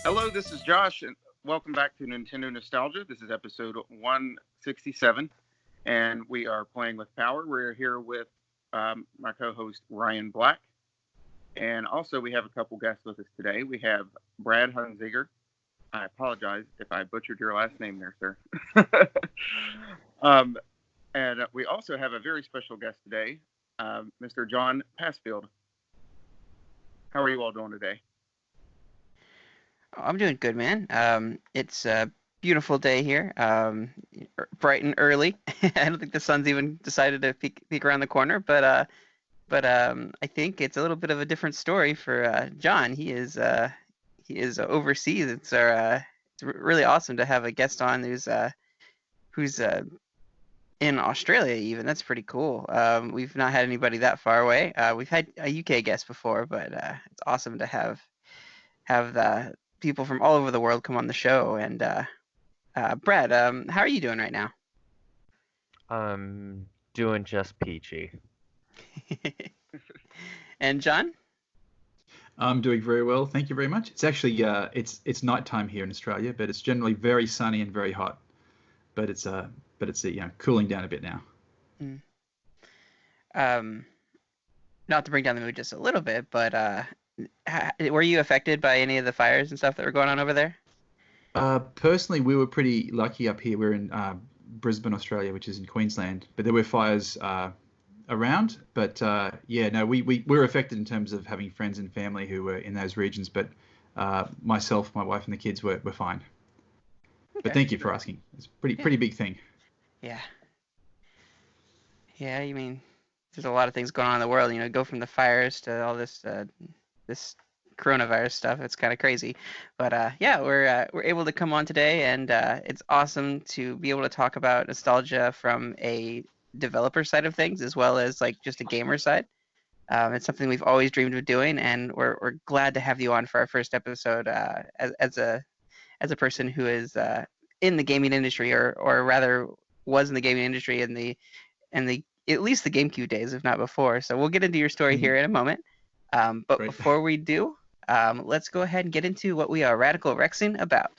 Hello, this is Josh, and welcome back to Nintendo Nostalgia. This is episode 167, and we are playing with Power. We're here with my co-host, Ryan Black, and also we have a couple guests with us today. We have Brad Hunziger. I apologize if I butchered your last name there, sir. And we also have a very special guest today, Mr. John Passfield. How are you all doing today? I'm doing good, man. It's a beautiful day here, bright and early. I don't think the sun's even decided to peek around the corner, but I think it's a little bit of a different story for John. He is overseas. It's really awesome to have a guest on who's in Australia even. That's pretty cool. We've not had anybody that far away. We've had a UK guest before, but it's awesome to have the people from all over the world come on the show. And Brad, how are you doing right now? I'm doing just peachy. And John? I'm doing very well, thank you very much. It's actually it's nighttime here in Australia, but it's generally very sunny and very hot. But it's cooling down a bit now. Not to bring down the mood just a little bit, but were you affected by any of the fires and stuff that were going on over there? Personally, we were pretty lucky up here. We're in Brisbane, Australia, which is in Queensland, but there were fires around. But we were affected in terms of having friends and family who were in those regions. But myself, my wife, and the kids were fine. Okay. But thank you for asking. It's a pretty big thing. Yeah. Yeah, you mean there's a lot of things going on in the world. You know, go from the fires to all this coronavirus stuff. It's kind of crazy, but we're able to come on today, and it's awesome to be able to talk about nostalgia from a developer side of things as well as like just a gamer side. It's something we've always dreamed of doing, and we're glad to have you on for our first episode as a person who is in the gaming industry, or rather was in the gaming industry in the at least the GameCube days, if not before. So we'll get into your story here in a moment. But Great. Before we do, let's go ahead and get into what we are Radical Rexing about.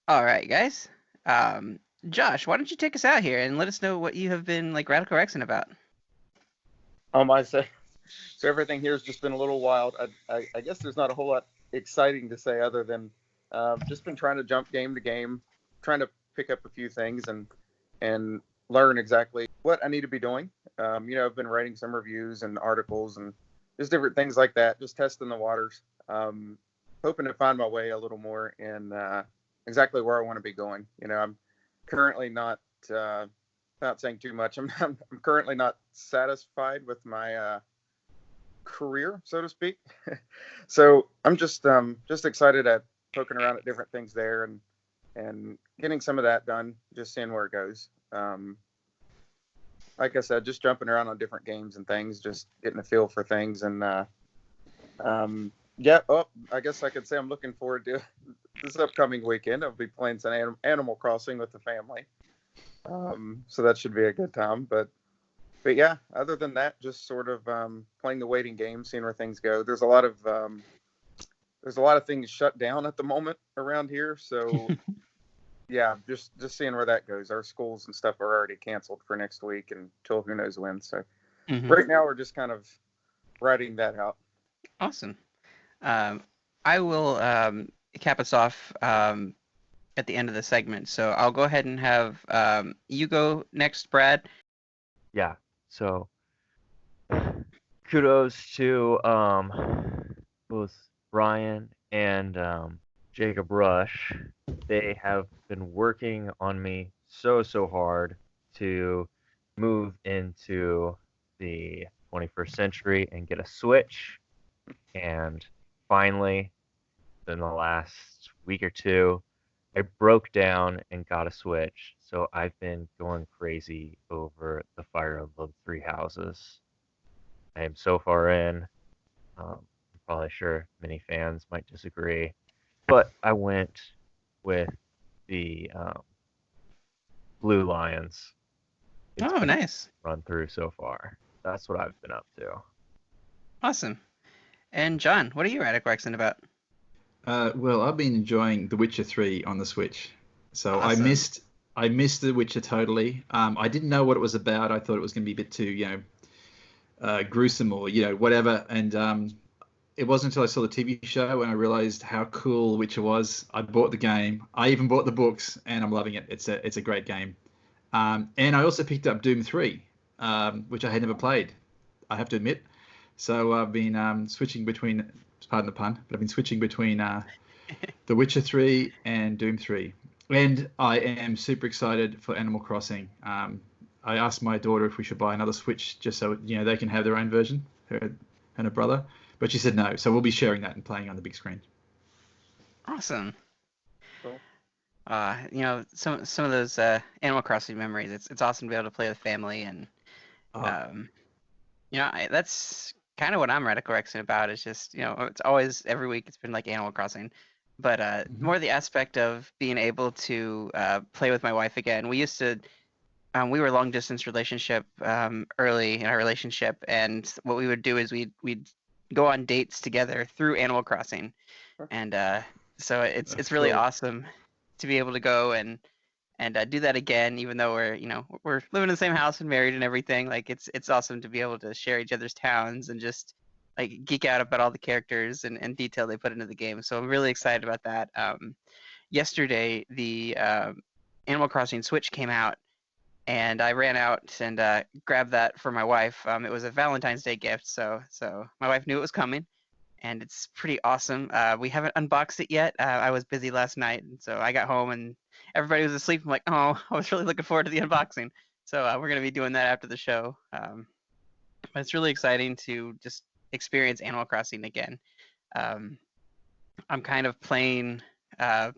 All right, guys. Josh, why don't you take us out here and let us know what you have been like Radical Rexing about? I say. So everything here has just been a little wild. I guess there's not a whole lot exciting to say other than just been trying to jump game to game, trying to pick up a few things and learn exactly what I need to be doing. I've been writing some reviews and articles and just different things like that, just testing the waters, hoping to find my way a little more in exactly where I want to be going. I'm currently not saying too much. I'm currently not satisfied with my career, so to speak. So I'm just excited at poking around at different things there and getting some of that done, just seeing where it goes. Like I said, just jumping around on different games and things, just getting a feel for things. And I guess I could say I'm looking forward to this upcoming weekend. I'll be playing some Animal Crossing with the family. So that should be a good time. But yeah, other than that, just sort of playing the waiting game, seeing where things go. There's a lot of things shut down at the moment around here. So yeah, just seeing where that goes. Our schools and stuff are already canceled for next week until who knows when. So right now we're just kind of writing that out. Awesome. I will cap us off at the end of the segment. So I'll go ahead and have you go next, Brad. Yeah. So kudos to both Ryan and Jacob Rush, they have been working on me so hard to move into the 21st century and get a Switch. And finally, in the last week or two, I broke down and got a Switch. So I've been going crazy over the Fire Emblem Three Houses. I am so far in. I'm probably sure many fans might disagree, but I went with the Blue Lions. It's Oh, been nice. run through so far. That's what I've been up to. Awesome. And John, what are you radical Rexing about? Well, I've been enjoying The Witcher 3 on the Switch. So Awesome. I missed The Witcher totally. I didn't know what it was about. I thought it was going to be a bit too, gruesome or, whatever. And it wasn't until I saw the TV show and I realized how cool The Witcher was. I bought the game. I even bought the books, and I'm loving it. It's a great game. And I also picked up Doom 3, which I had never played, I have to admit. So I've been switching between, pardon the pun, but I've been switching between The Witcher 3 and Doom 3. And I am super excited for Animal Crossing. I asked my daughter if we should buy another Switch just so they can have their own version, her and her brother. But she said no, so we'll be sharing that and playing on the big screen. Awesome. Cool. Some of those Animal Crossing memories. It's awesome to be able to play with family, and Oh, that's kind of what I'm radical Rexing about. It's just it's always every week it's been like Animal Crossing, but mhm. more the aspect of being able to play with my wife again. We were a long distance relationship early in our relationship, and what we would do is we'd go on dates together through Animal Crossing, and so it's That's really cool. awesome to be able to go and do that again, even though we're living in the same house and married and everything. Like it's awesome to be able to share each other's towns and just like geek out about all the characters and detail they put into the game. So I'm really excited about that. Yesterday the Animal Crossing Switch came out, and I ran out and grabbed that for my wife. It was a Valentine's Day gift, so my wife knew it was coming, and it's pretty awesome. We haven't unboxed it yet. I was busy last night, and so I got home and everybody was asleep. I'm like, oh, I was really looking forward to the unboxing. So we're gonna be doing that after the show. But it's really exciting to just experience Animal Crossing again. Um, I'm kind of playing uh,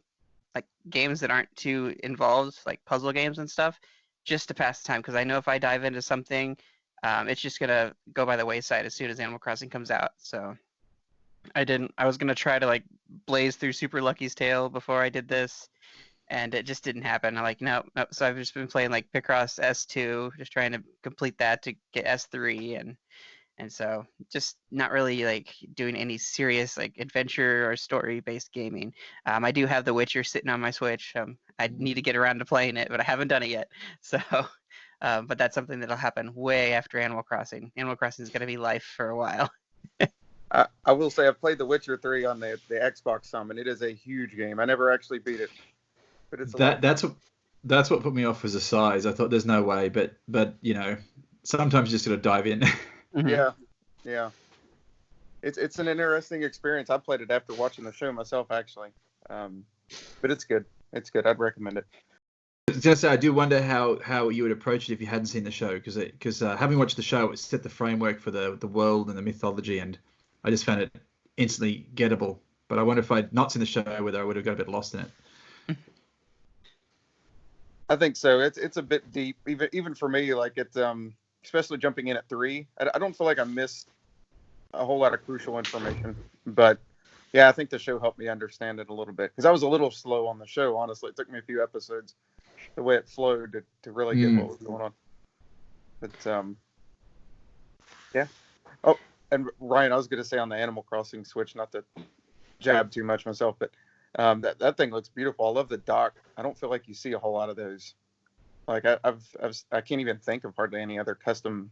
like games that aren't too involved, like puzzle games and stuff, just to pass the time. Because I know if I dive into something, it's just gonna go by the wayside as soon as Animal Crossing comes out. So I didn't. I was gonna try to like blaze through Super Lucky's Tale before I did this, and it just didn't happen. I'm like, no, no. So I've just been playing like Picross S2, just trying to complete that to get S3, and so just not really like doing any serious like adventure or story-based gaming. I do have The Witcher sitting on my Switch. I need to get around to playing it, but I haven't done it yet. So, but that's something that'll happen way after Animal Crossing. Animal Crossing is gonna be life for a while. I will say I've played The Witcher 3 on the Xbox some, and it is a huge game. I never actually beat it, but it's a lot That of fun. that's what put me off was the size. I thought there's no way, but sometimes you just got to dive in. Mhm. Yeah, yeah. It's an interesting experience. I played it after watching the show myself, actually. Um, but it's good. It's good. I'd recommend it. Just I do wonder how you would approach it if you hadn't seen the show, because having watched the show, it set the framework for the world and the mythology, and I just found it instantly gettable. But I wonder if I'd not seen the show, whether I would have got a bit lost in it. I think so. It's a bit deep, even for me. Like it's especially jumping in at 3. I don't feel like I missed a whole lot of crucial information, but yeah, I think the show helped me understand it a little bit because I was a little slow on the show. Honestly, it took me a few episodes, the way it flowed, to really get what Mm. was going on. But yeah. Oh, and Ryan, I was going to say on the Animal Crossing Switch, not to jab too much myself, but that thing looks beautiful. I love the dock. I don't feel like you see a whole lot of those. Like I can't even think of hardly any other custom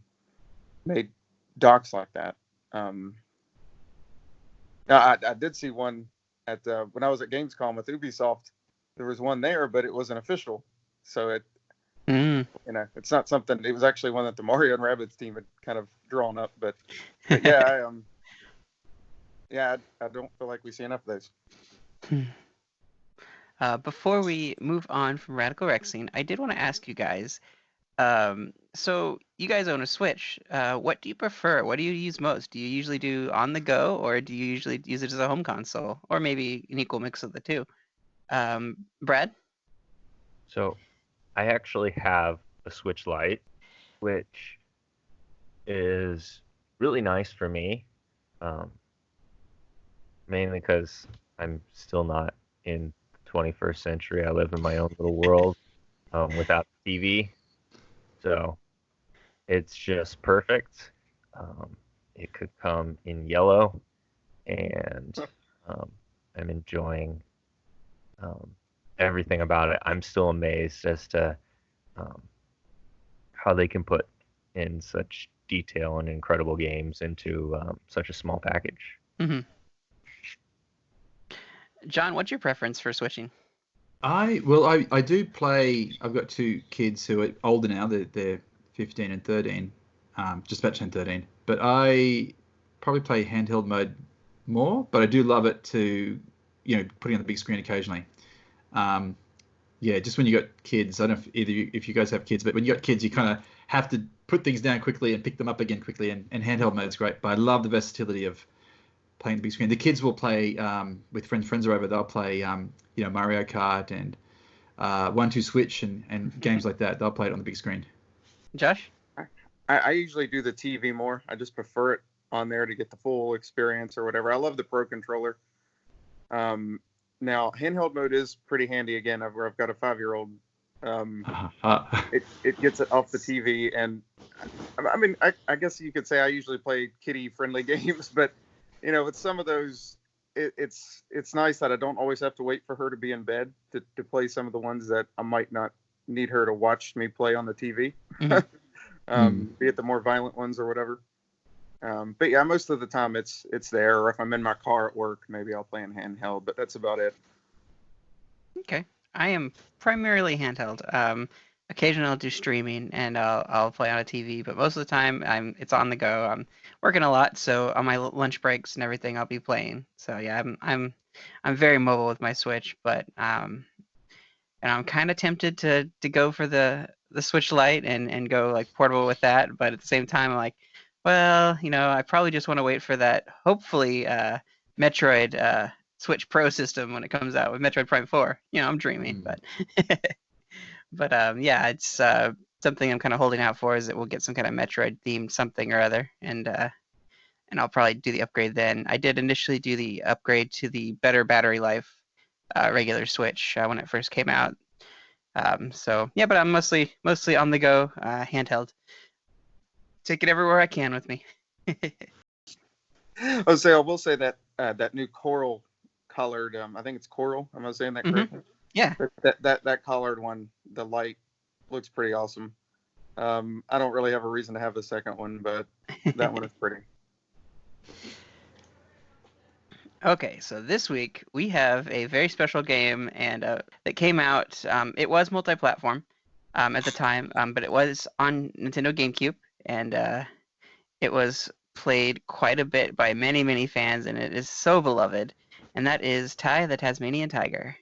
made docks like that. Um, I did see one at when I was at Gamescom with Ubisoft. There was one there, but it wasn't official, so Mm. it's not something. It was actually one that the Mario and Rabbids team had kind of drawn up, but yeah, Yeah, I don't feel like we see enough of those. Before we move on from Radical Rexing, I did want to ask you guys. So you guys own a Switch. What do you prefer? What do you use most? Do you usually do on the go, or do you usually use it as a home console, or maybe an equal mix of the two? Brad? So I actually have a Switch Lite, which is really nice for me, um, mainly because I'm still not in the 21st century. I live in my own little world without TV, so it's just perfect. It could come in yellow, and um, I'm enjoying um, everything about it. I'm still amazed as to um, how they can put in such detail and incredible games into such a small package. hmm John, what's your preference for switching? I do play. I've got two kids who are older now. They're 15 and 13, just about to turn 13. But I probably play handheld mode more. But I do love it to, putting on the big screen occasionally. Um, yeah, just when you got kids, I don't know if you guys have kids, but when you got kids, you kind of have to put things down quickly and pick them up again quickly. And handheld mode's great. But I love the versatility of playing the big screen. The kids will play with friends. Friends are over. They'll play, Mario Kart and 1-2 Switch and games like that. They'll play it on the big screen. Josh? I usually do the TV more. I just prefer it on there to get the full experience or whatever. I love the Pro controller. Now handheld mode is pretty handy again. I've got a 5-year-old. It gets it off the TV, and I mean, I guess you could say I usually play kiddie friendly games, but with some of those, it's nice that I don't always have to wait for her to be in bed to play some of the ones that I might not need her to watch me play on the TV, be it the more violent ones or whatever. But yeah, most of the time it's there, or if I'm in my car at work, maybe I'll play in handheld, but that's about it. Okay. I am primarily handheld. Occasionally I'll do streaming and I'll play on a TV, but most of the time it's on the go. I'm working a lot, so on my lunch breaks and everything I'll be playing. So yeah, I'm very mobile with my Switch, but and I'm kind of tempted to go for the Switch Lite and go like portable with that, but at the same time I'm like, well, I probably just want to wait for that hopefully Metroid Switch Pro system when it comes out with Metroid Prime 4. I'm dreaming, but but yeah, it's something I'm kind of holding out for is that we'll get some kind of Metroid themed something or other, and I'll probably do the upgrade then. I did initially do the upgrade to the better battery life regular Switch when it first came out. So yeah, but I'm mostly on the go, handheld. Take it everywhere I can with me. I will say that that new coral colored, I think it's coral. Am I saying that correctly? Yeah. That collared one, the light looks pretty awesome. I don't really have a reason to have the second one, but that one is pretty. Okay, so this week we have a very special game and that came out. It was multi-platform at the time, but it was on Nintendo GameCube, and it was played quite a bit by many, many fans, and it is so beloved. And that is Ty the Tasmanian Tiger.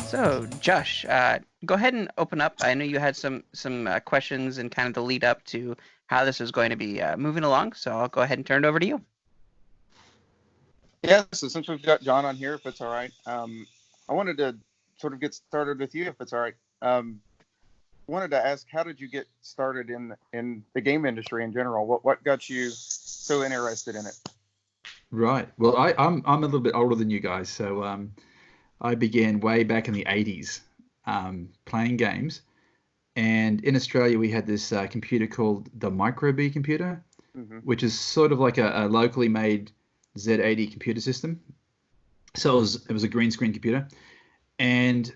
So, Josh, go ahead and open up. I know you had some questions and kind of the lead up to how this is going to be moving along. So I'll go ahead and turn it over to you. Yeah, so since we've got John on here, if it's all right, I wanted to sort of get started with you, if it's all right. Wanted to ask, how did you get started in the game industry in general? What got you so interested in it? Right. Well, I'm a little bit older than you guys, so I began way back in the 80s playing games. And in Australia, we had this computer called the Micro B computer, which is sort of like a locally made Z80 computer system. So it was a green screen computer, and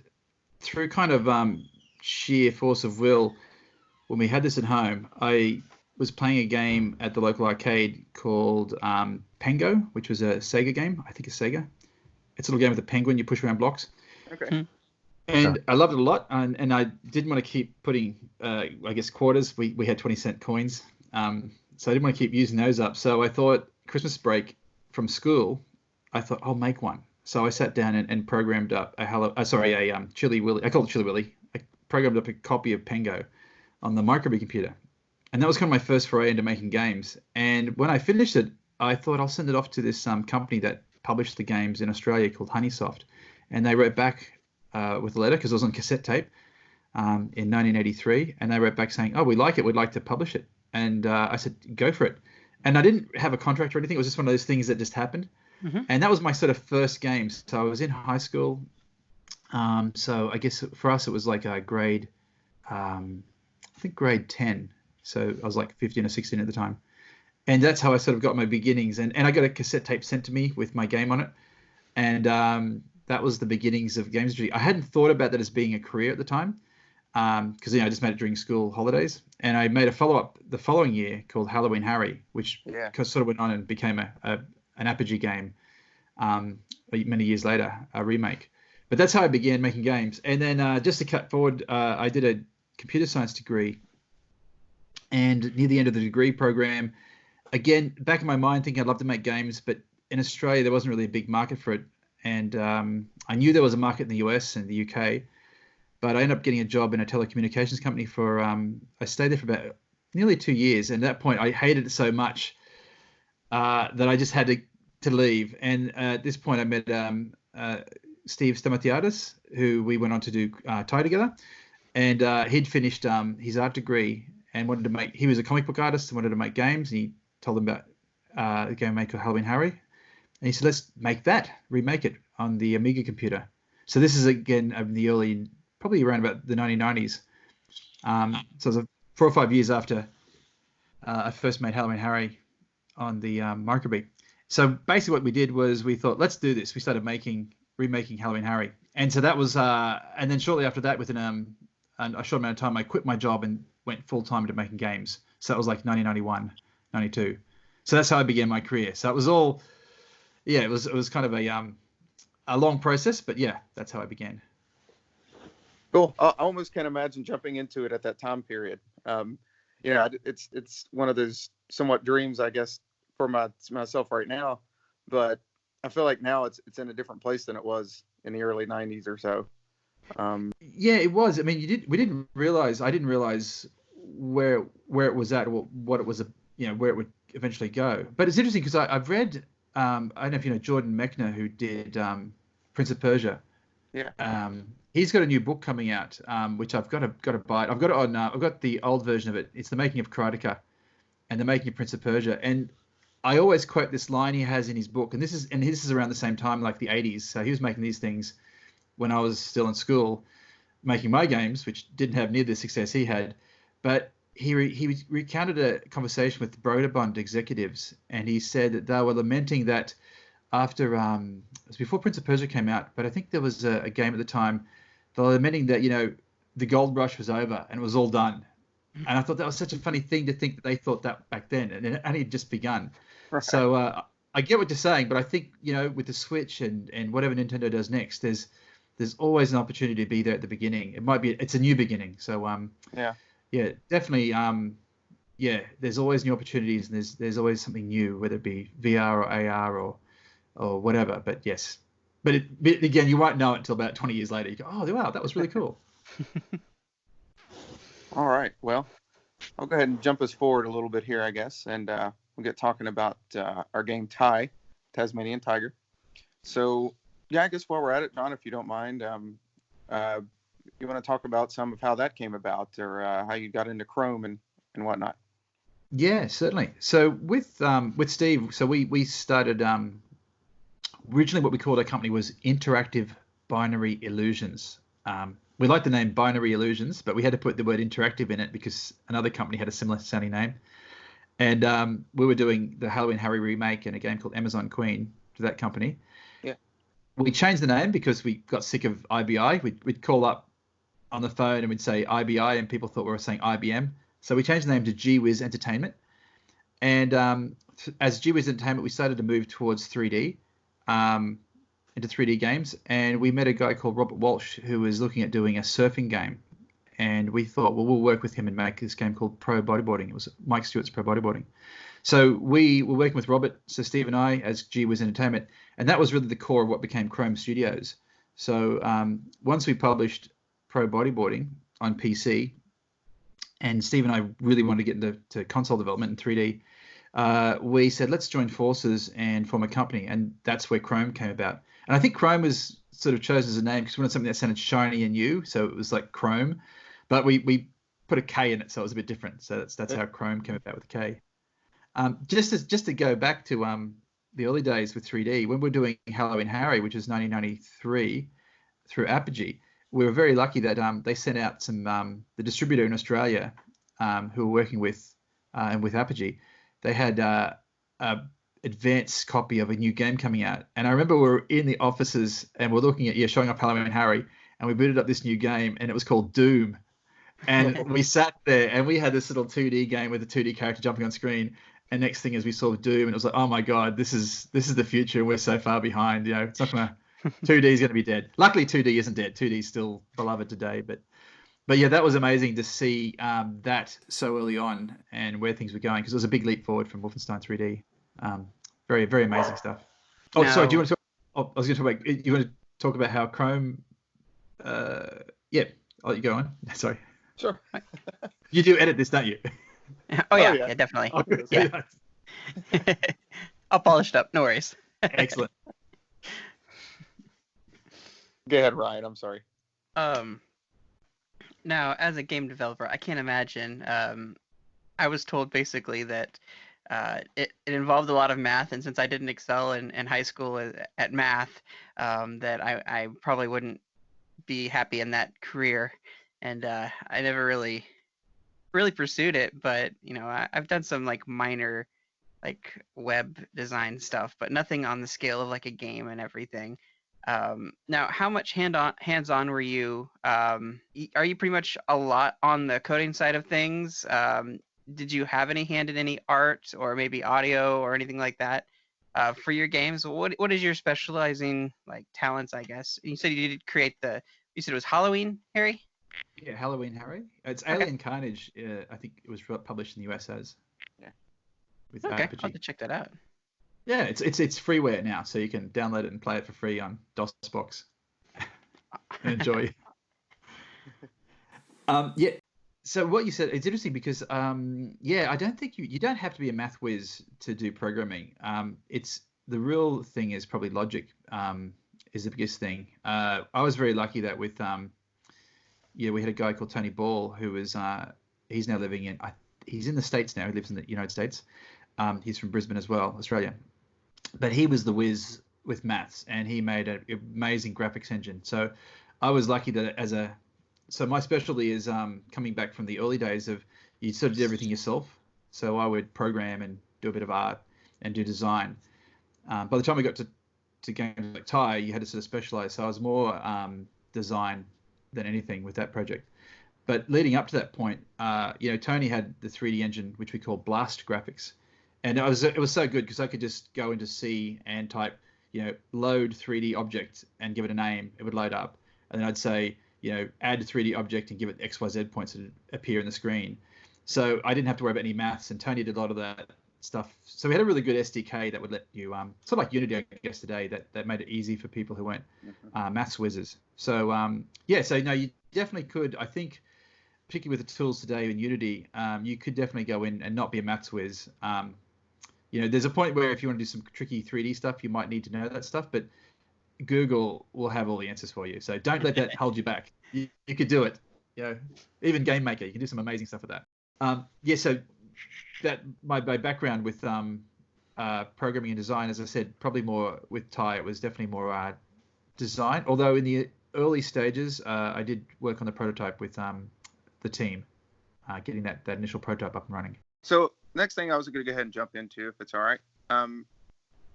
through kind of sheer force of will, when we had this at home, I was playing a game at the local arcade called Pengo, which was a Sega game. I think it's Sega. It's a little game with a penguin. You push around blocks. Okay. And I loved it a lot. And I didn't want to keep putting, I guess, quarters. We had 20-cent coins. So I didn't want to keep using those up. So I thought Christmas break from school, I thought I'll make one. So I sat down and programmed up a Chili Willy. I called it Chili Willy. I programmed up a copy of Pengo on the microbit computer. And that was kind of my first foray into making games. And when I finished it, I thought I'll send it off to this company that published the games in Australia called Honeysoft. And they wrote back with a letter, because it was on cassette tape in 1983. And they wrote back saying, oh, we like it. We'd like to publish it. And I said, go for it. And I didn't have a contract or anything. It was just one of those things that just happened. Mm-hmm. And that was my sort of first game. So I was in high school. So I guess for us, it was like a grade, I think grade 10. So I was like 15 or 16 at the time. And that's how I sort of got my beginnings. And I got a cassette tape sent to me with my game on it. And that was the beginnings of games industry. I hadn't thought about that as being a career at the time, because I just made it during school holidays. And I made a follow-up the following year called Halloween Harry, which sort of went on and became an Apogee game many years later, a remake. But that's how I began making games. And then just to cut forward, I did a computer science degree. And near the end of the degree program, again, back in my mind, thinking I'd love to make games, but in Australia, there wasn't really a big market for it. And I knew there was a market in the US and the UK, but I ended up getting a job in a telecommunications company for, I stayed there for about nearly 2 years. And at that point, I hated it so much that I just had to leave. And at this point, I met Steve Stamatiadis, who we went on to do Ty together. And he'd finished his art degree and he was a comic book artist and wanted to make games. And he told them about a game made called Halloween Harry. And he said, let's remake it on the Amiga computer. So this is, again, in the early, probably around about the 1990s. So it was 4 or 5 years after I first made Halloween Harry on the microbit. So basically what we did was we thought, let's do this. We started remaking Halloween Harry. And so that was, and then shortly after that, within a short amount of time, I quit my job and went full-time into making games. So that was like 1991, 92. So that's how I began my career. So it was all, it was kind of a long process, but yeah, that's how I began. Cool. I almost can't imagine jumping into it at that time period. It's one of those somewhat dreams, I guess, for myself right now, but I feel like now it's in a different place than it was in the early 90s or so. Yeah, it was. I mean, I didn't realize where it was at, or what it was, where it would eventually go. But it's interesting because I've read, I don't know if you know Jordan Mechner, who did Prince of Persia. Yeah. He's got a new book coming out, which I've got to buy. I've got it on. I've got the old version of it. It's The Making of Karateka and The Making of Prince of Persia. And I always quote this line he has in his book, and this is around the same time, like the 80s. So he was making these things when I was still in school, making my games, which didn't have near the success he had. But he recounted a conversation with Broderbund executives, and he said that they were lamenting that after it was before Prince of Persia came out, but I think there was a game at the time. They were lamenting that the gold rush was over and it was all done. And I thought that was such a funny thing to think that they thought that back then, and it only had just begun. Right. So I get what you're saying, but I think with the Switch and whatever Nintendo does next, there's always an opportunity to be there at the beginning. It's a new beginning. So yeah, definitely. There's always new opportunities, and there's always something new, whether it be VR or AR or whatever. But yes, but again, you won't know it until about 20 years later. You go, oh wow, that was really cool. All right, well, I'll go ahead and jump us forward a little bit here, I guess, and we'll get talking about our game Ty, Tasmanian Tiger. So yeah, I guess while we're at it, John, if you don't mind, you want to talk about some of how that came about, or how you got into Chrome and whatnot? Yeah, certainly. So with Steve, so we started originally what we called our company was Interactive Binary Illusions. We liked the name Binary Illusions, but we had to put the word interactive in it because another company had a similar sounding name. And we were doing the Halloween Harry remake and a game called Amazon Queen to that company. Yeah. We changed the name because we got sick of IBI. We'd call up on the phone and we'd say IBI, and people thought we were saying IBM. So we changed the name to GWiz Entertainment. And as GWiz Entertainment, we started to move towards 3D, into 3D games. And we met a guy called Robert Walsh who was looking at doing a surfing game. And we thought, well, we'll work with him and make this game called Pro Bodyboarding. It was Mike Stewart's Pro Bodyboarding. So we were working with Robert, so Steve and I, as GWiz Entertainment. And that was really the core of what became Chrome Studios. So once we published Pro Bodyboarding on PC, and Steve and I really wanted to get into console development in 3D, we said, let's join forces and form a company. And that's where Chrome came about. And I think Chrome was sort of chosen as a name because we wanted something that sounded shiny and new. So it was like Chrome. But we put a K in it, so it was a bit different. So that's how Chrome came about with a K. Just to go back to the early days with 3D, when we were doing Halloween Harry, which was 1993, through Apogee, we were very lucky that they sent out some the distributor in Australia who were working with Apogee. They had a advanced copy of a new game coming out, and I remember we were in the offices and we're looking at showing up Halloween Harry, and we booted up this new game, and it was called Doom. And we sat there and we had this little 2D game with a 2D character jumping on screen. And next thing is we saw Doom, and it was like, oh my God, this is the future. We're so far behind. It's not gonna 2D is gonna be dead. Luckily, 2D isn't dead. 2D is still beloved today. But yeah, that was amazing to see that so early on and where things were going, because it was a big leap forward from Wolfenstein 3D. Very, very amazing stuff. Oh, sorry. Do you want to? I was going to talk about. You want to talk about how Chrome? Yeah, I'll let you go on. Sorry. Sure. You do edit this, don't you? Oh yeah, definitely. Oh, yeah. All polished up, no worries. Excellent. Go ahead, Ryan. I'm sorry. Now, as a game developer, I can't imagine. I was told basically that it involved a lot of math, and since I didn't excel in high school at math, that I probably wouldn't be happy in that career. And I never really pursued it, but I've done some like minor like web design stuff, but nothing on the scale of like a game and everything. Now, how much hands-on were you? Are you pretty much a lot on the coding side of things? Did you have any hand in any art or maybe audio or anything like that for your games? What is your specializing like talents, I guess? You said you did create you said it was Halloween, Harry? Yeah, Halloween Harry. It's Okay. Alien Carnage. I think it was published in the US as. Yeah. With Okay, I'll Apogee. have to check that out. Yeah, it's freeware now, so you can download it and play it for free on DOSBox. And enjoy. Yeah. So what you said, it's interesting because I don't think you don't have to be a math whiz to do programming. It's the real thing is probably logic is the biggest thing. I was very lucky that with we had a guy called Tony Ball who was he's now living in he's in the States now. He lives in the United States. He's from Brisbane as well, Australia. But he was the whiz with maths, and he made an amazing graphics engine. So I was lucky that so my specialty is coming back from the early days of you sort of did everything yourself. So I would program and do a bit of art and do design. By the time we got to games like Ty, you had to sort of specialize. So I was more design than anything with that project. But leading up to that point, Tony had the 3D engine, which we call Blast Graphics. And it was so good because I could just go into C and type, load 3D object and give it a name. It would load up. And then I'd say, add 3D object and give it XYZ points that appear in the screen. So I didn't have to worry about any maths. And Tony did a lot of that stuff. So we had a really good SDK that would let you, sort of like Unity, I guess, today, that made it easy for people who weren't maths whizzes. So, so no, you definitely could, I think, particularly with the tools today in Unity, you could definitely go in and not be a maths whiz. There's a point where if you want to do some tricky 3D stuff, you might need to know that stuff, but Google will have all the answers for you. So don't let that hold you back. You could do it. Even Game Maker, you can do some amazing stuff with that. So that my background with programming and design, as I said, probably more with Ty, it was definitely more design. Although in the early stages, I did work on the prototype with the team, getting that initial prototype up and running. So next thing I was going to go ahead and jump into, if it's all right.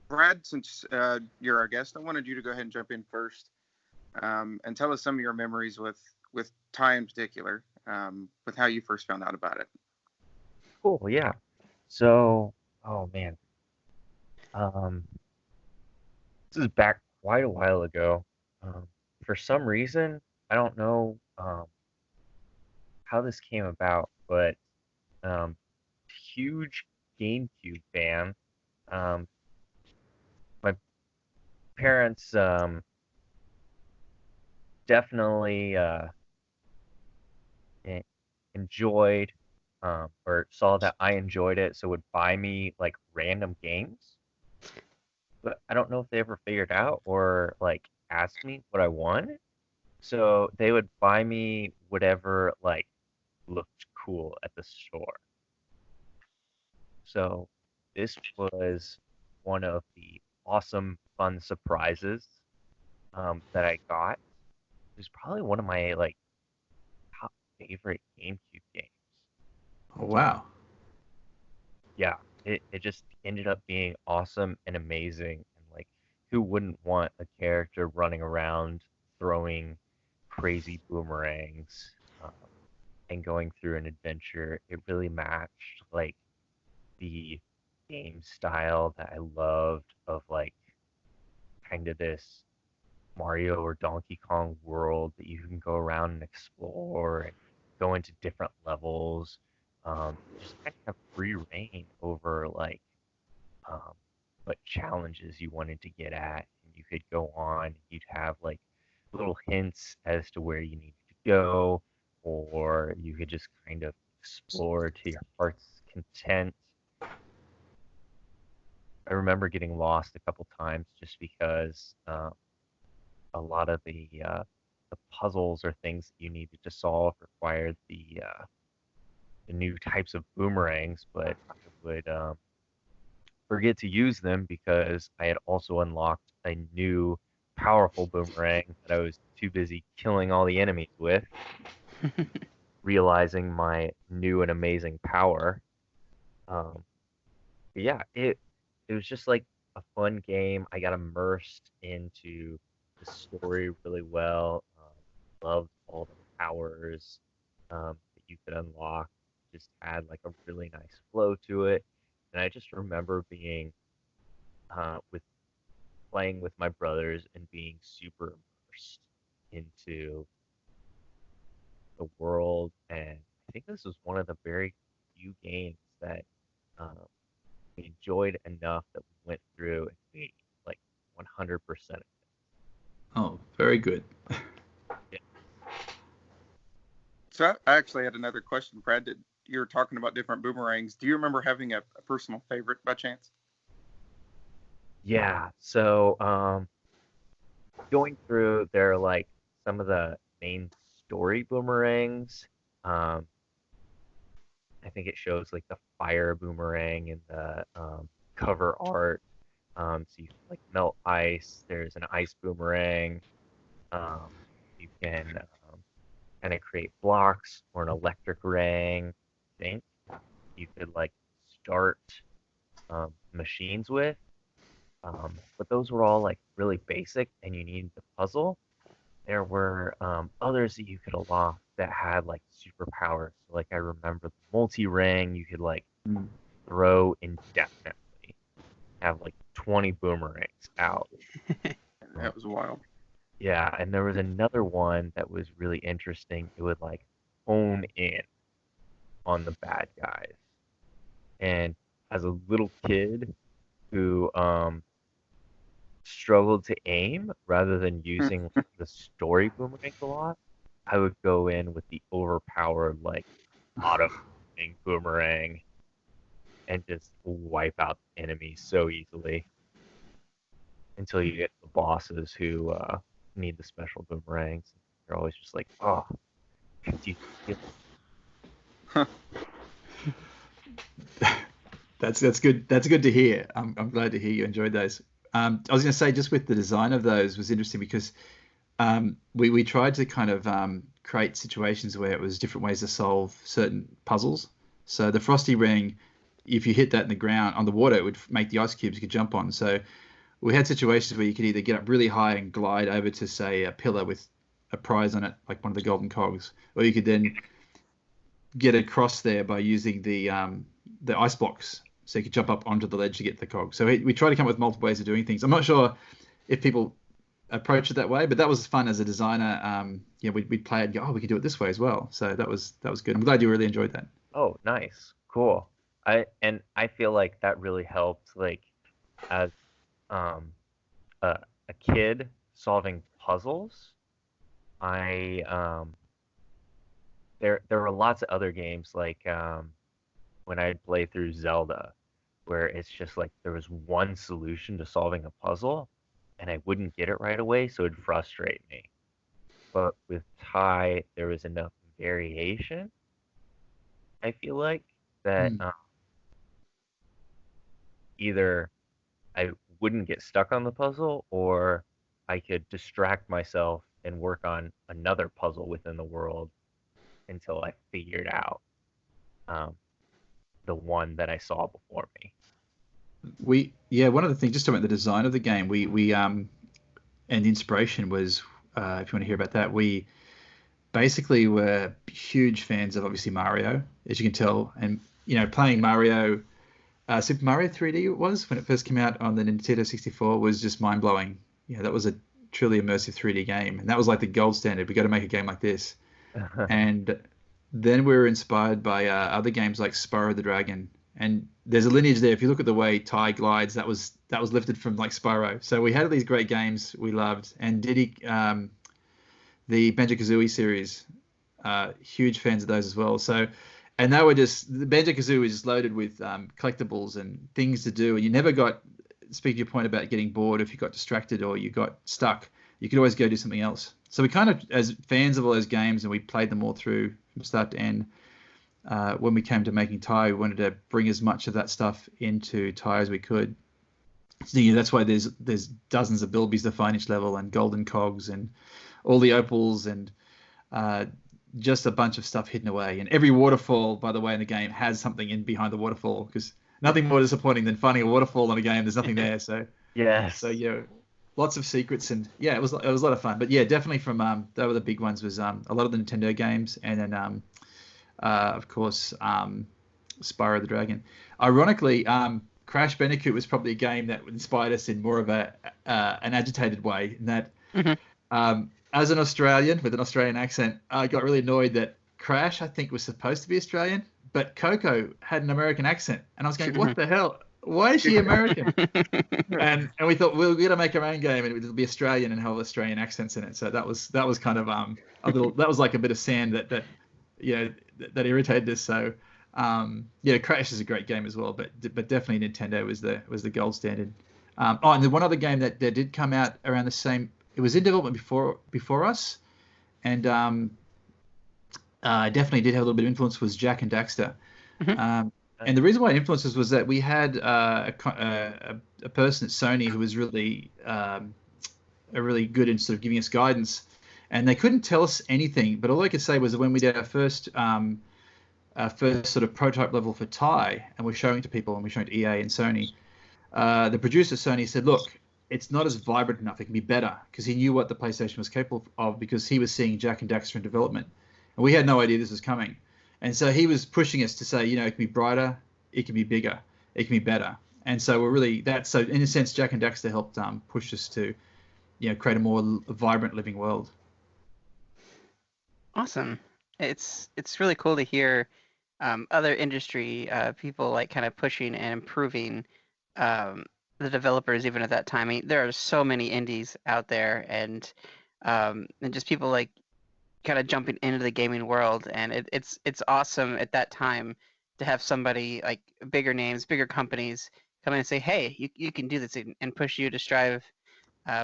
Brad, since you're our guest, I wanted you to go ahead and jump in first, and tell us some of your memories with Ty in particular, with how you first found out about it. Cool, yeah. So, oh man, um, this is back quite a while ago. For some reason, I don't know how this came about, but um, huge GameCube fan. Um, my parents definitely enjoyed or saw that I enjoyed it, so would buy me like random games. But I don't know if they ever figured out or like asked me what I wanted. So they would buy me whatever like looked cool at the store. So this was one of the awesome, fun surprises that I got. It was probably one of my like top favorite GameCube games. Oh, wow. Yeah, it just ended up being awesome and amazing. And like, who wouldn't want a character running around throwing crazy boomerangs and going through an adventure? It really matched like the game style that I loved of like kind of this Mario or Donkey Kong world that you can go around and explore and go into different levels. Just kind of have free reign over like um, what challenges you wanted to get at. And you could go on, you'd have like little hints as to where you needed to go, or you could just kind of explore to your heart's content. I remember getting lost a couple times just because a lot of the puzzles or things that you needed to solve required the new types of boomerangs, but I would forget to use them because I had also unlocked a new powerful boomerang that I was too busy killing all the enemies with, realizing my new and amazing power. Um, yeah, it was just like a fun game. I got immersed into the story really well. Loved all the powers that you could unlock. Just had like a really nice flow to it. And I just remember being with playing with my brothers and being super immersed into the world. And I think this was one of the very few games that um, we enjoyed enough that we went through and beat like 100% of it. Oh, very good. Yeah. So I actually had another question, Brad. You were talking about different boomerangs. Do you remember having a personal favorite by chance? Yeah. So going through there are like some of the main story boomerangs. Um, I think it shows like the fire boomerang in the cover art. So you can like melt ice. There's an ice boomerang. Um, you can kind of create blocks or an electric ring. I think you could like start machines with. But those were all like really basic, and you needed the puzzle. There were others that you could unlock that had like superpowers. So, like I remember the multi ring, you could like Mm. throw indefinitely, have like 20 boomerangs out. That was wild. Yeah, and there was another one that was really interesting. It would like home in on the bad guys. And as a little kid who struggled to aim rather than using the story boomerang a lot, I would go in with the overpowered like auto boomerang and just wipe out enemies so easily until you get the bosses who need the special boomerangs. You're always just like, oh, do you feel That's good. That's good to hear. I'm glad to hear you enjoyed those. I was going to say, just with the design of those was interesting because we tried to kind of create situations where it was different ways to solve certain puzzles. So the Frosty Ring, if you hit that in the ground on the water, it would make the ice cubes you could jump on. So we had situations where you could either get up really high and glide over to, say, a pillar with a prize on it, like one of the golden cogs, or you could then get across there by using the ice blocks. So you could jump up onto the ledge to get the cog. So we try to come up with multiple ways of doing things. I'm not sure if people approach it that way, but that was fun as a designer. We'd play it and go, we could do it this way as well. So that was good. I'm glad you really enjoyed that. Oh, nice, cool. I feel like that really helped, like, as a kid solving puzzles. There were lots of other games, like when I'd play through Zelda, where it's just like there was one solution to solving a puzzle, and I wouldn't get it right away, so it'd frustrate me. But with Ty, there was enough variation, I feel like, that either I wouldn't get stuck on the puzzle, or I could distract myself and work on another puzzle within the world until I figured out the one that I saw before me. One of the things, just talking about the design of the game, we and the inspiration was, if you want to hear about that, we basically were huge fans of, obviously, Mario, as you can tell, and playing Mario, Super Mario 3D it was when it first came out on the Nintendo 64 was just mind blowing. That was a truly immersive 3D game, and that was like the gold standard. We got to make a game like this. And then we were inspired by other games like Spyro the Dragon, and there's a lineage there. If you look at the way Ty glides, that was lifted from like Spyro. So we had these great games we loved, and Diddy, the Banjo-Kazooie series, huge fans of those as well. So, and they were just, the Banjo-Kazooie was just loaded with collectibles and things to do, and you never got, speaking to your point about getting bored, if you got distracted or you got stuck, you could always go do something else. So we kind of, as fans of all those games, and we played them all through from start to end, when we came to making Ty, we wanted to bring as much of that stuff into Ty as we could. So that's why there's dozens of bilbies to find each level, and golden cogs, and all the opals, and just a bunch of stuff hidden away. And every waterfall, by the way, in the game has something in behind the waterfall, because nothing more disappointing than finding a waterfall in a game. There's nothing there. So yes. So lots of secrets, and it was a lot of fun. But definitely from they were the big ones, was a lot of the Nintendo games, and then of course Spyro the Dragon. Ironically, Crash Bandicoot was probably a game that inspired us in more of an agitated way. In that, as an Australian with an Australian accent, I got really annoyed that Crash, I think, was supposed to be Australian, but Coco had an American accent, and I was going, what the hell? Why is she American? and we thought, we're going to make our own game, and it'll be Australian and have Australian accents in it. So that was kind of that was like a bit of sand that irritated us. So Crash is a great game as well, but definitely Nintendo was the gold standard. And the one other game that did come out around the same, it was in development before us, and definitely did have a little bit of influence, was Jak and Daxter. And the reason why it influenced us was that we had a person at Sony who was really really good in sort of giving us guidance, and they couldn't tell us anything. But all they could say was that when we did our first sort of prototype level for Ty, and we're showing it to people, and we're showing it to EA and Sony, the producer Sony said, look, it's not as vibrant enough. It can be better, because he knew what the PlayStation was capable of, because he was seeing Jak and Daxter in development, and we had no idea this was coming. And so he was pushing us to say, it can be brighter, it can be bigger, it can be better. And so we're really so in a sense, Jak and Daxter helped push us to, create a more vibrant living world. Awesome. It's really cool to hear other industry people like kind of pushing and improving the developers even at that time. I mean, there are so many indies out there, and just people like kind of jumping into the gaming world, and it's awesome at that time to have somebody like bigger names, bigger companies come in and say, hey, you can do this, and push you to strive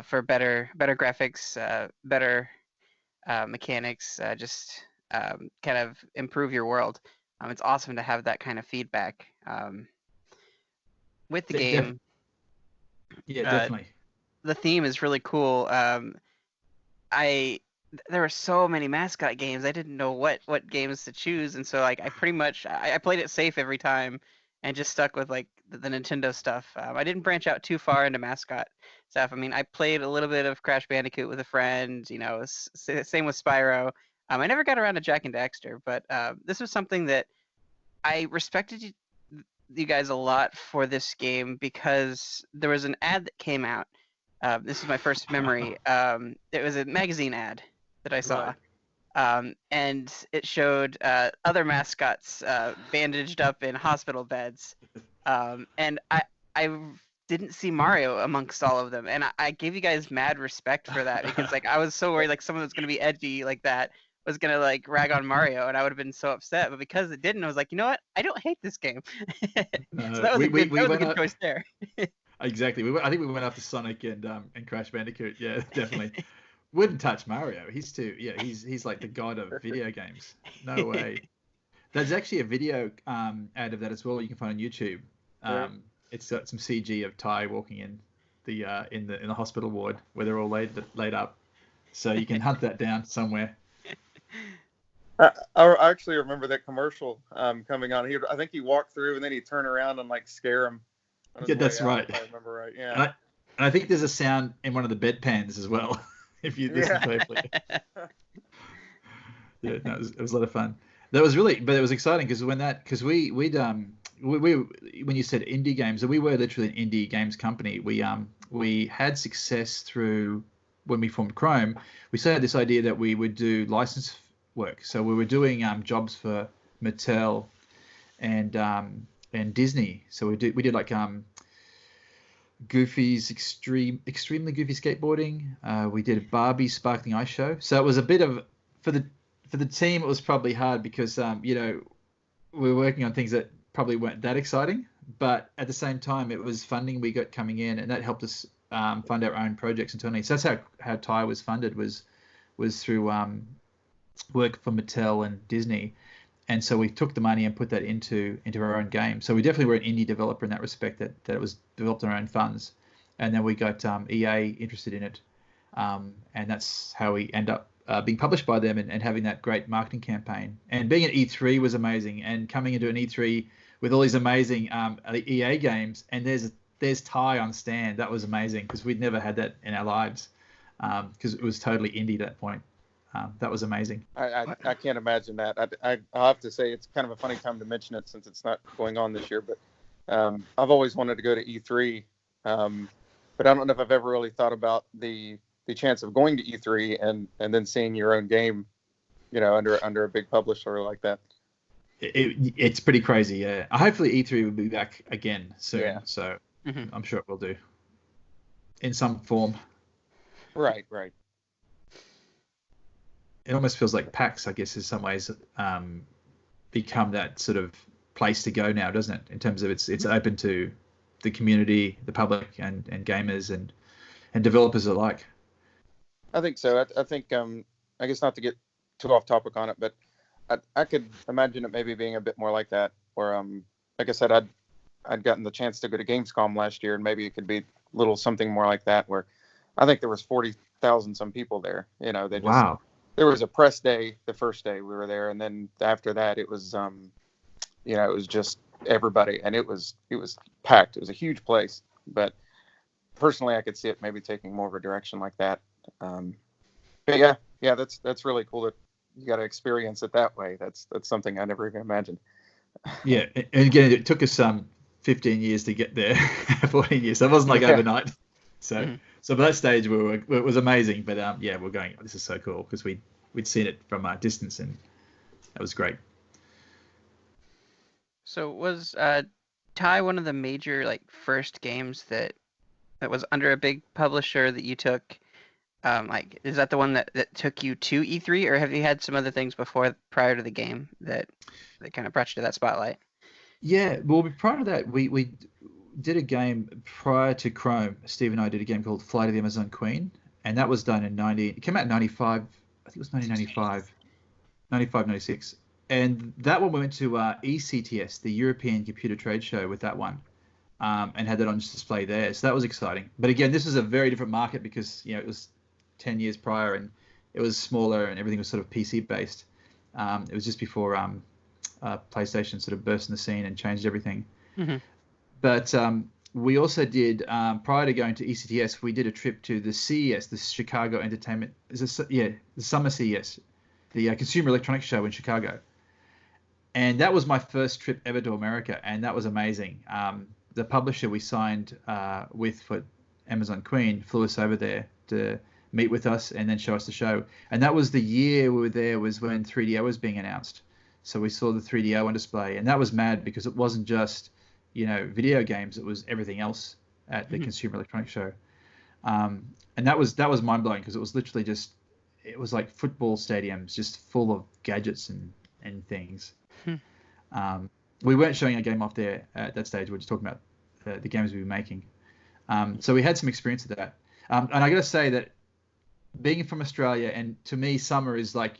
for better graphics, better mechanics, just kind of improve your world. It's awesome to have that kind of feedback with the game. Definitely. The theme is really cool. There were so many mascot games. I didn't know what games to choose, and so like I pretty much I played it safe every time, and just stuck with like the Nintendo stuff. I didn't branch out too far into mascot stuff. I mean, I played a little bit of Crash Bandicoot with a friend. Same with Spyro. I never got around to Jack and Daxter, but this was something that I respected you guys a lot for this game because there was an ad that came out. This is my first memory. It was a magazine ad that I saw. Right. And it showed other mascots bandaged up in hospital beds. And I didn't see Mario amongst all of them. And I gave you guys mad respect for that because like I was so worried like someone was going to be edgy like that was going to like rag on Mario and I would have been so upset. But because it didn't, I was like, you know what? I don't hate this game. So that was a good choice there. Exactly. I think we went after Sonic and Crash Bandicoot. Yeah, definitely. Wouldn't touch Mario. He's he's like the god of video games. No way. There's actually a video ad of that as well you can find on YouTube. It's got some CG of Ty walking in the hospital ward where they're all laid up. So you can hunt that down somewhere. I actually remember that commercial coming on. I think he walked through and then he'd turn around and like scare him. Yeah, that's right. If I remember right. Yeah. And I think there's a sound in one of the bedpans as well. If you listen carefully. Yeah, no, it was a lot of fun. But it was exciting because when you said indie games, and we were literally an indie games company. We had success through when we formed Chrome. We started had this idea that we would do license work. So we were doing jobs for Mattel and Disney. So we did like Goofy's extremely goofy skateboarding. We did a Barbie sparkling ice show. So it was a bit of for the team. It was probably hard because we were working on things that probably weren't that exciting, but at the same time it was funding we got coming in, and that helped us fund our own projects internally. So that's how Ty was funded was through work for Mattel and Disney. And so we took the money and put that into our own game. So we definitely were an indie developer in that respect, that it was developed on our own funds. And then we got EA interested in it. And that's how we end up being published by them and having that great marketing campaign. And being at E3 was amazing. And coming into an E3 with all these amazing EA games, and there's Ty on stand. That was amazing because we'd never had that in our lives because it was totally indie at that point. That was amazing. I can't imagine that. I'll have to say it's kind of a funny time to mention it since it's not going on this year. But I've always wanted to go to E3, but I don't know if I've ever really thought about the chance of going to E3 and then seeing your own game, under a big publisher like that. It's pretty crazy. Yeah. Hopefully E3 will be back again soon. Yeah. So I'm sure it will do in some form. Right. It almost feels like PAX, I guess, in some ways, become that sort of place to go now, doesn't it? In terms of it's open to the community, the public, and gamers and developers alike. I think so. I think I guess not to get too off topic on it, but I could imagine it maybe being a bit more like that. Where like I said, I'd gotten the chance to go to Gamescom last year, and maybe it could be something more like that, where I think there was 40,000 some people there. Wow. There was a press day the first day we were there, and then after that it was it was just everybody, and it was packed. It was a huge place, but personally I could see it maybe taking more of a direction like that. But yeah, that's really cool that you got to experience it that way. That's something I never even imagined. Yeah, and again, it took us 15 years to get there, 14 years. So it wasn't like overnight. So so by that stage it was amazing. But we're going, this is so cool because we'd seen it from a distance, and that was great. So was Ty one of the major first games that was under a big publisher that you took? Is that the one that took you to E3, or have you had some other things prior to the game that kind of brought you to that spotlight? Yeah, well, prior to that, we did a game prior to Chrome. Steve and I did a game called Flight of the Amazon Queen, and that was done in it came out in 95. I think it was 1995, 95, 96. And that one we went to ECTS, the European Computer Trade Show, with that one, and had that on display there. So that was exciting. But again, this is a very different market because it was 10 years prior, and it was smaller, and everything was sort of PC based. It was just before PlayStation sort of burst in the scene and changed everything. Mm-hmm. But we also did, prior to going to ECTS, we did a trip to the CES, the Chicago Entertainment, the Summer CES, the Consumer Electronics Show in Chicago. And that was my first trip ever to America, and that was amazing. The publisher we signed with for Amazon Queen flew us over there to meet with us and then show us the show. And that was the year we were there, was when 3DO was being announced. So we saw the 3DO on display, and that was mad because it wasn't just, video games, it was everything else at the Consumer Electronics Show. And that was mind blowing because it was literally it was like football stadiums just full of gadgets and things. We weren't showing a game off there at that stage. We were just talking about the games we were making. So we had some experience with that. And I got to say that being from Australia, and to me, summer is like,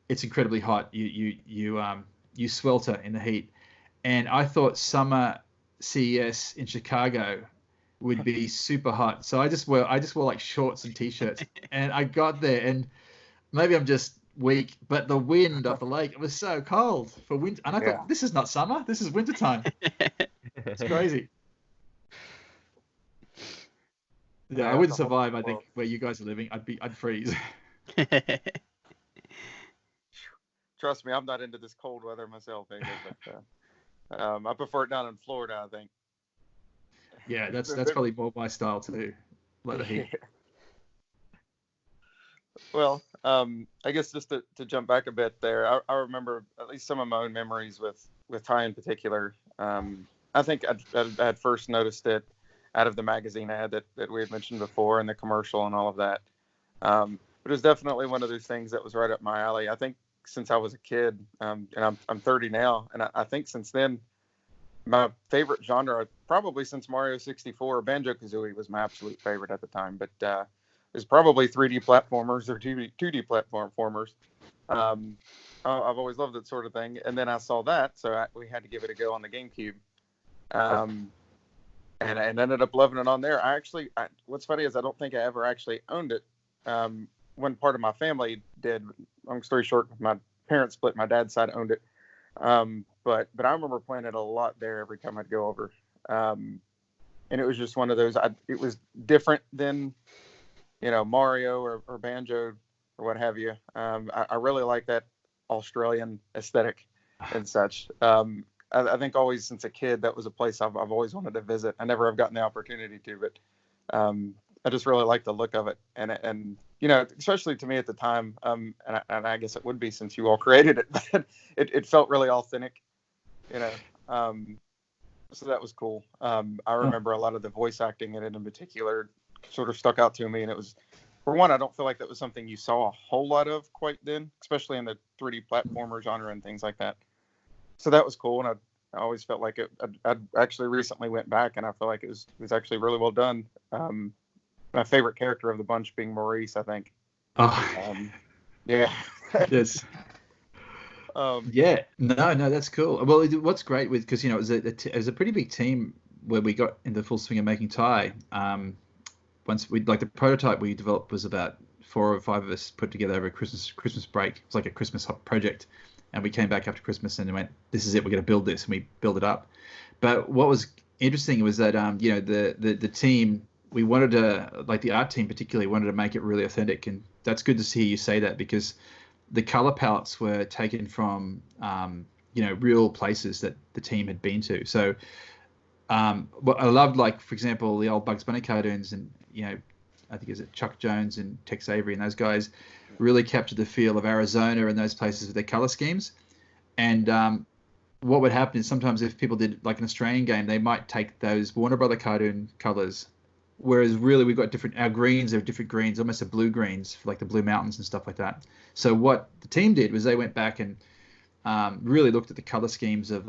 it's incredibly hot. You swelter in the heat. And I thought summer CES in Chicago would be super hot. So I just wore like shorts and t-shirts. And I got there, and maybe I'm just week, but the wind off the lake, it was so cold for winter, and I thought, this is not summer, this is winter time. It's crazy. I wouldn't survive, I think, where you guys are living. I'd freeze. Trust me, I'm not into this cold weather myself either, but I prefer it down in Florida, I think. Yeah, that's probably more my style too. Let the heat. Well, I guess just to jump back a bit there, I remember at least some of my own memories with Ty in particular. I think I had first noticed it out of the magazine ad that we had mentioned before, and the commercial and all of that. But it was definitely one of those things that was right up my alley. I think since I was a kid, and I'm 30 now, and I think since then, my favorite genre, probably since Mario 64, Banjo-Kazooie was my absolute favorite at the time. But it was probably 3D platformers or 2D platformers. I've always loved that sort of thing. And then I saw that, so we had to give it a go on the GameCube. And I ended up loving it on there. What's funny is I don't think I ever actually owned it. One part of my family did. Long story short, my parents split. My dad's side owned it. But I remember playing it a lot there every time I'd go over. And it was just one of those. It was different than, Mario or Banjo or what have you. I really like that Australian aesthetic and such. I think always since a kid, that was a place I've always wanted to visit. I never have gotten the opportunity to, but I just really like the look of it. And especially to me at the time, and I guess it would be since you all created it, but it felt really authentic, so that was cool. I remember a lot of the voice acting in it in particular sort of stuck out to me, and it was, for one, I don't feel like that was something you saw a whole lot of quite then, especially in the 3D platformer genre and things like that. So that was cool, and I always felt like it. I actually recently went back, and I feel like it was actually really well done. My favorite character of the bunch being Maurice, I think. Yeah. Yes. Yeah. No, that's cool. Well, what's great because it was a pretty big team where we got into the full swing of making Ty. Once the prototype we developed was about 4 or 5 of us put together over Christmas break. It was like a Christmas project. And we came back after Christmas and went, this is it, we're going to build this, and we built it up. But what was interesting was that, the team, we wanted to, like the art team particularly, wanted to make it really authentic. And that's good to see you say that, because the color palettes were taken from, real places that the team had been to. So what I loved, like, for example, the old Bugs Bunny cartoons, and, I think is it Chuck Jones and Tex Avery and those guys really captured the feel of Arizona and those places with their color schemes. And what would happen is sometimes if people did like an Australian game, they might take those Warner Brother cartoon colors, whereas really we've got our greens are different greens, almost a blue greens for like the Blue Mountains and stuff like that. So what the team did was they went back and really looked at the color schemes of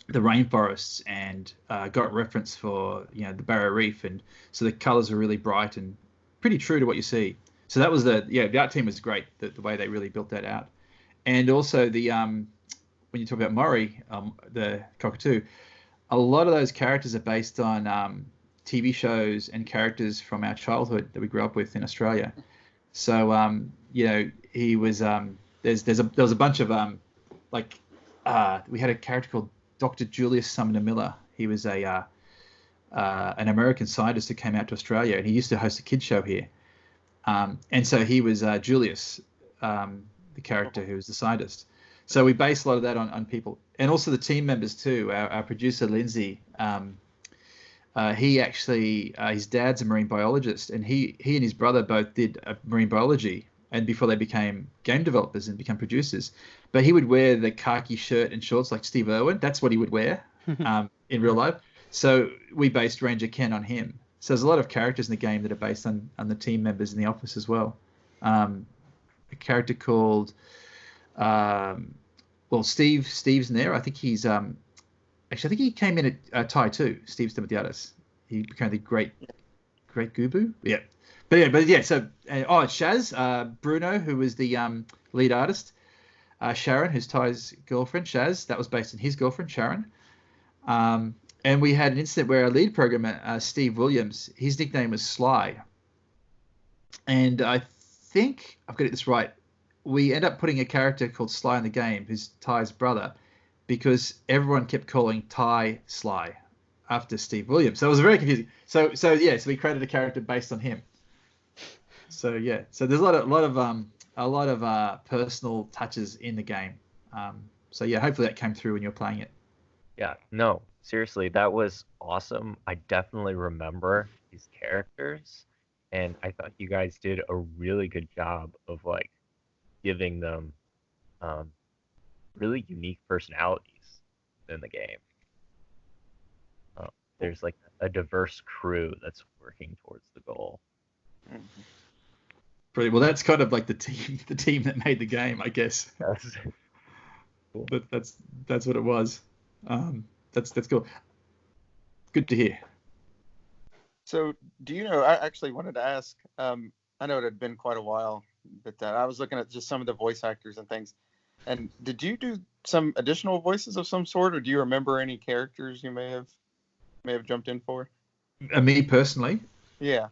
the rainforests and got reference for the Barrier Reef, and so the colors are really bright and pretty true to what you see. So that was the art team was great, the way they really built that out. And also the when you talk about Maury, the cockatoo, a lot of those characters are based on TV shows and characters from our childhood that we grew up with in Australia. So he was there was a bunch of we had a character called Dr. Julius Sumner Miller. He was an American scientist who came out to Australia, and he used to host a kids show here. And so he was Julius, the character who was the scientist. So we based a lot of that on people, and also the team members too. Our producer Lindsay, he actually his dad's a marine biologist, and he and his brother both did marine biology, and before they became game developers and become producers. But he would wear the khaki shirt and shorts like Steve Irwin. That's what he would wear in real life. So we based Ranger Ken on him. So there's a lot of characters in the game that are based on the team members in the office as well. A character called, Steve's in there. I think he's, actually, I think he came in at Ty too. Steve Stamatiadis. He became the great Gubu. Yeah. But yeah. So, Shaz, Bruno, who was the lead artist. Sharon, who's Ty's girlfriend, Shaz. That was based on his girlfriend, Sharon. And we had an incident where our lead programmer, Steve Williams, his nickname was Sly. And I think I've got this right. We end up putting a character called Sly in the game, who's Ty's brother, because everyone kept calling Ty Sly after Steve Williams. So it was very confusing. So we created a character based on him. So yeah, so there's a lot of personal touches in the game. So yeah, hopefully that came through when you're playing it. Yeah, no, seriously, that was awesome. I definitely remember these characters, and I thought you guys did a really good job of like giving them really unique personalities in the game. There's like a diverse crew that's working towards the goal. Brilliant. Well, that's kind of like the team that made the game, I guess. Yes. Cool. But that's what it was. That's cool. Good to hear. So, do you know? I actually wanted to ask. I know it had been quite a while, but I was looking at just some of the voice actors and things. And did you do some additional voices of some sort, or do you remember any characters you may have jumped in for? Me personally, yeah.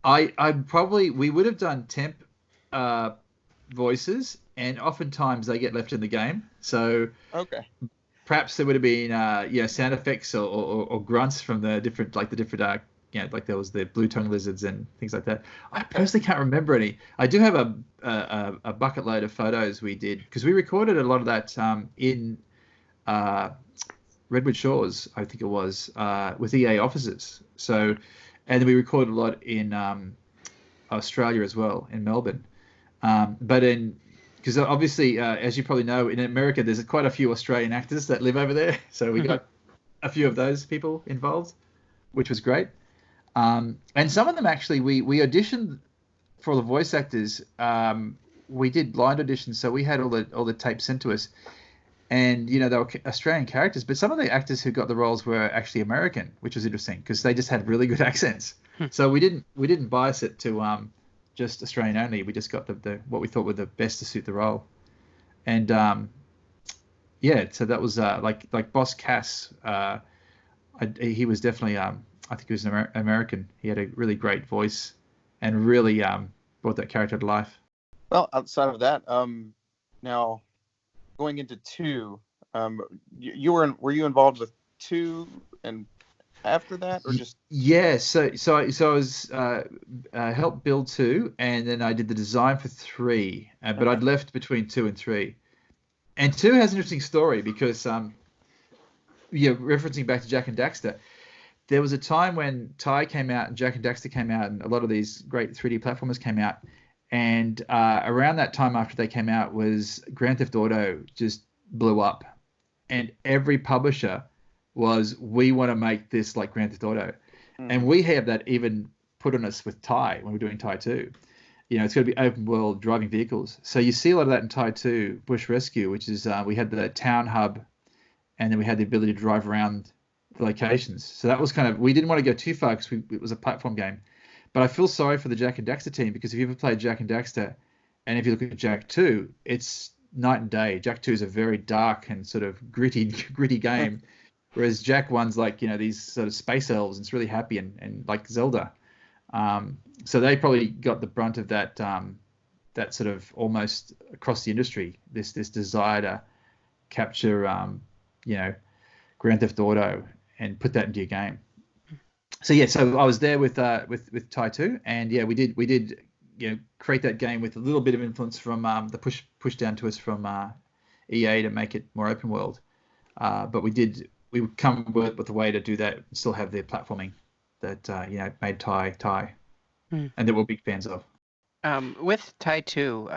We would have done temp voices, and oftentimes they get left in the game. So okay. Perhaps there would have been sound effects or grunts from the different like there was the blue tongue lizards and things like that. I personally can't remember any. I do have a bucket load of photos we did, because we recorded a lot of that in Redwood Shores, I think it was, with EA officers. So, and then we recorded a lot in Australia as well, in Melbourne. Because obviously, as you probably know, in America, there's quite a few Australian actors that live over there. So we got a few of those people involved, which was great. And some of them actually, we auditioned for the voice actors. We did blind auditions, so we had all the tapes sent to us. And, they were Australian characters, but some of the actors who got the roles were actually American, which was interesting because they just had really good accents. So we didn't bias it to just Australian only. We just got the what we thought were the best to suit the role. And so that was like Boss Cass. He was definitely I think he was an American. He had a really great voice and really brought that character to life. Well, outside of that, now going into 2, were you involved with 2 and after that, or just? Yeah, so I was helped build 2, and then I did the design for 3, but I'd left between 2 and 3. And 2 has an interesting story because referencing back to Jak and Daxter, there was a time when Ty came out and Jak and Daxter came out, and a lot of these great 3D platformers came out. And around that time after they came out was Grand Theft Auto just blew up. And every publisher was, we want to make this like Grand Theft Auto. And we have that even put on us with Ty when we're doing Ty 2. It's going to be open world driving vehicles. So you see a lot of that in Ty 2, Bush Rescue, which is we had the town hub, and then we had the ability to drive around the locations. So that was kind of, we didn't want to go too far because it was a platform game. But I feel sorry for the Jak and Daxter team, because if you ever played Jak and Daxter, and if you look at Jak 2, it's night and day. Jak 2 is a very dark and sort of gritty game, whereas Jak 1's like, these sort of space elves, and it's really happy and like Zelda. So they probably got the brunt of that that sort of almost across the industry, this desire to capture Grand Theft Auto and put that into your game. So yeah, so I was there with Ty 2, and yeah, we did create that game with a little bit of influence from the push down to us from EA to make it more open world. But we come with a way to do that and still have the platforming that made Ty, and that we're big fans of. With Ty 2,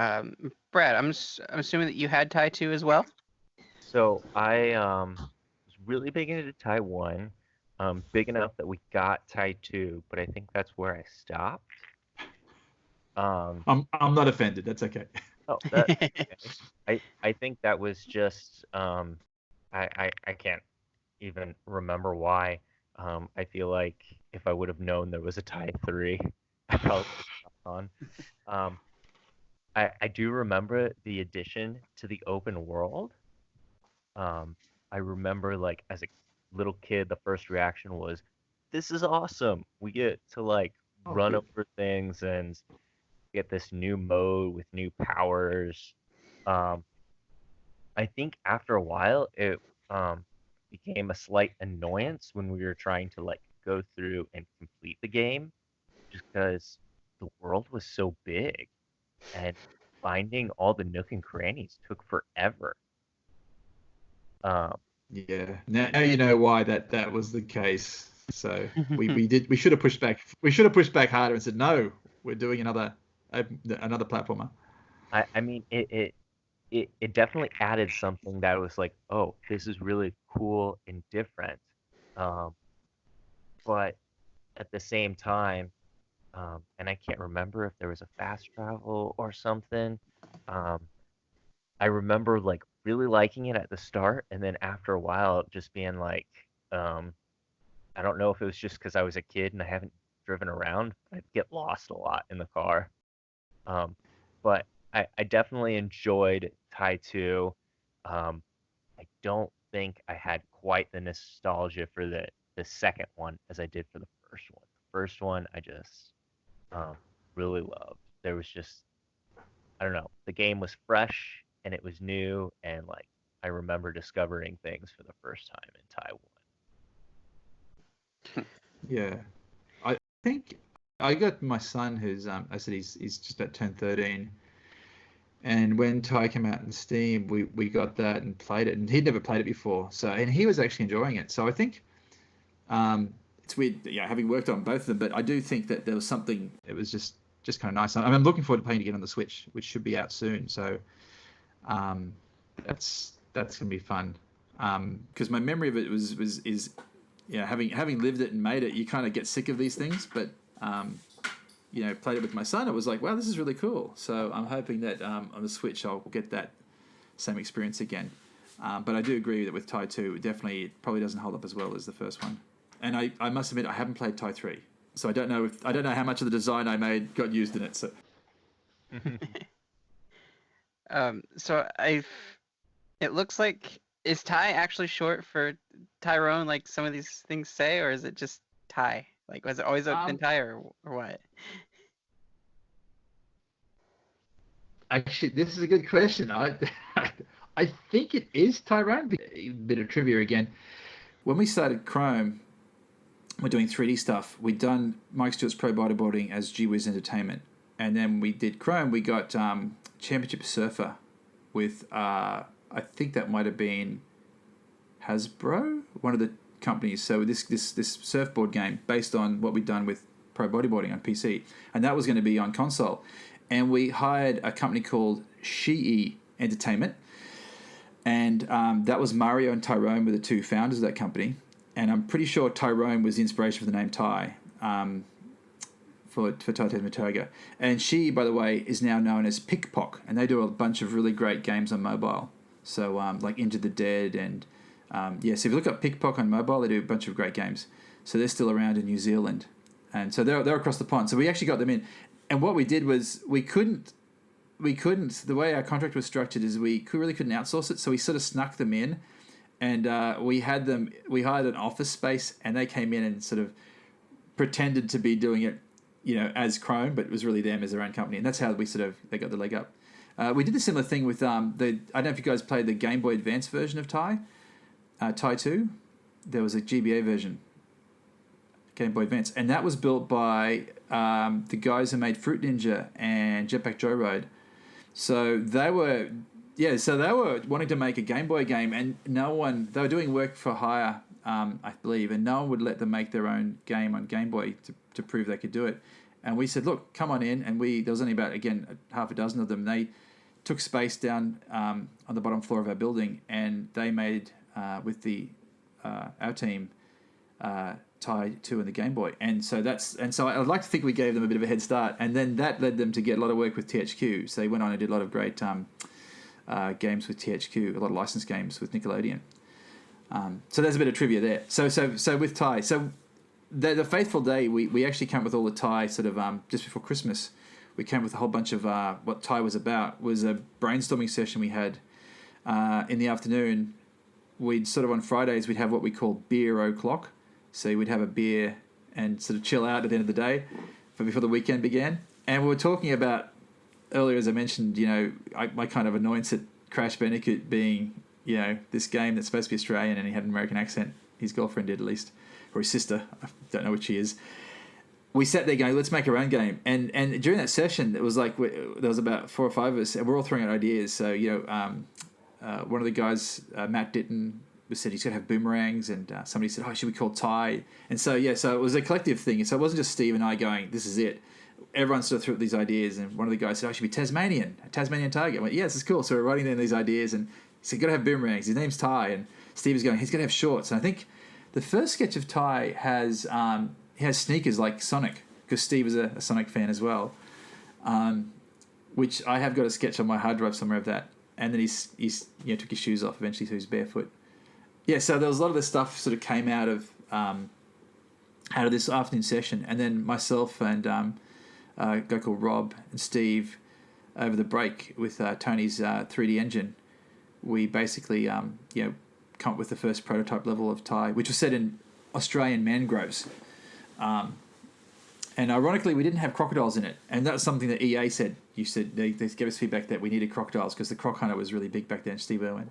Brad, I'm assuming that you had Ty 2 as well. So I was really big into Ty 1, big enough that we got Ty 2, but I think that's where I stopped. I'm not offended. That's okay. Oh, that okay. I think that was just I can't even remember why. I feel like if I would have known there was a Ty 3, I probably would have stopped on. I do remember the addition to the open world. I remember like as a little kid, the first reaction was, "This is awesome! We get to like run Good. over things and get this new mode with new powers." Um, I think after a while, it became a slight annoyance when we were trying to like go through and complete the game, just because the world was so big and finding all the nook and crannies took forever. Um, Yeah. Now you know why that was the case. So we should have pushed back. We should have pushed back harder and said no. We're doing another platformer. I mean, it definitely added something that was like, oh, this is really cool and different. Um, but at the same time, and I can't remember if there was a fast travel or something. Um, I remember like really liking it at the start, and then after a while, just being like, um, I don't know if it was just because I was a kid and I haven't driven around. I'd get lost a lot in the car. Um, but I definitely enjoyed Ty 2. Um, I don't think I had quite the nostalgia for the second one as I did for the first one. The first one I just really loved. There was just, I don't know, the game was fresh and it was new, and like I remember discovering things for the first time in Taiwan. Yeah. I think I got my son who's I said he's just about turned 13. And when Ty came out in Steam, we got that and played it, and he'd never played it before. So, and he was actually enjoying it. So I think it's weird, having worked on both of them, but I do think that there was something. It was just kind of nice. I mean, I'm looking forward to playing it again on the Switch, which should be out soon. So that's gonna be fun. Because my memory of it is having lived it and made it, you kind of get sick of these things, but. Played it with my son, it was like, wow, this is really cool. So I'm hoping that on the Switch I'll get that same experience again. But I do agree that with Ty 2, it probably doesn't hold up as well as the first one. And I must admit, I haven't played Ty 3, so I don't know how much of the design I made got used in it. So. It looks like, is Ty actually short for Tyrone, like some of these things say, or is it just Ty? Like, was it always been Ty, or what? Actually, this is a good question. I think it is Tyrone. A bit of trivia again. When we started Chrome, we're doing 3D stuff. We'd done Mike Stewart's Pro Bodyboarding as G-Wiz Entertainment. And then we did Chrome. We got Championship Surfer with, I think that might have been Hasbro, one of the companies. So this surfboard game based on what we'd done with Pro Bodyboarding on PC. And that was going to be on console. And we hired a company called Shii Entertainment. And that was Mario and Tyrone were the two founders of that company. And I'm pretty sure Tyrone was the inspiration for the name Ty, for Ty the Tasmanian Tiger. And Shii, by the way, is now known as Pickpock. And they do a bunch of really great games on mobile. So like Into the Dead and... so if you look up Pickpock on mobile, they do a bunch of great games. So they're still around in New Zealand. And so they're across the pond. So we actually got them in. And what we did was we couldn't, the way our contract was structured is we really couldn't outsource it. So we sort of snuck them in, and we hired an office space, and they came in and sort of pretended to be doing it, as Chrome, but it was really them as their own company. And that's how they got the leg up. We did a similar thing with I don't know if you guys played the Game Boy Advance version of Ty 2. there was a GBA version, Game Boy Advance, and that was built by the guys who made Fruit Ninja and Jetpack Joyride. So they were wanting to make a Game Boy game, and they were doing work for hire, I believe, and no one would let them make their own game on Game Boy to prove they could do it. And we said, look, come on in, and there was only about, again, half a dozen of them. They took space down on the bottom floor of our building, and they made, with our team, Ty 2 and the Game Boy. And so I'd like to think we gave them a bit of a head start, and then that led them to get a lot of work with THQ. So they went on and did a lot of great games with THQ, a lot of licensed games with Nickelodeon. So there's a bit of trivia there. So with Ty, the Faithful Day, we actually came up with all the Ty sort of just before Christmas. We came up with a whole bunch of what Ty was about. Was a brainstorming session we had in the afternoon. We'd sort of on Fridays we'd have what we call beer o'clock. So we'd have a beer and sort of chill out at the end of the day before the weekend began. And we were talking about earlier, as I mentioned, my kind of annoyance at Crash Bandicoot being, this game that's supposed to be Australian and he had an American accent. His girlfriend did, at least, or his sister. I don't know which she is. We sat there going, let's make our own game. And during that session, it was like there was about 4 or 5 of us, and we're all throwing out ideas. So, one of the guys, Matt Ditton, said he's going to have boomerangs, and somebody said, should we call Ty? And so it was a collective thing. So it wasn't just Steve and I going, this is it. Everyone sort of threw out these ideas, and one of the guys said, it should be Tasmanian Tiger. I went, yeah, this is cool. So we're writing down these ideas, and he said, got to have boomerangs. His name's Ty, and Steve is going, he's going to have shorts. And I think the first sketch of Ty has sneakers like Sonic, because Steve is a Sonic fan as well, which I have got a sketch on my hard drive somewhere of that. And then he's took his shoes off eventually, so he's barefoot. Yeah, so there was a lot of this stuff sort of came out of this afternoon session, and then myself and a guy called Rob and Steve over the break with Tony's 3D engine, we basically come up with the first prototype level of Ty, which was set in Australian mangroves. And ironically, we didn't have crocodiles in it, and that was something that EA said. You said they gave us feedback that we needed crocodiles because the croc hunter was really big back then, Steve Irwin.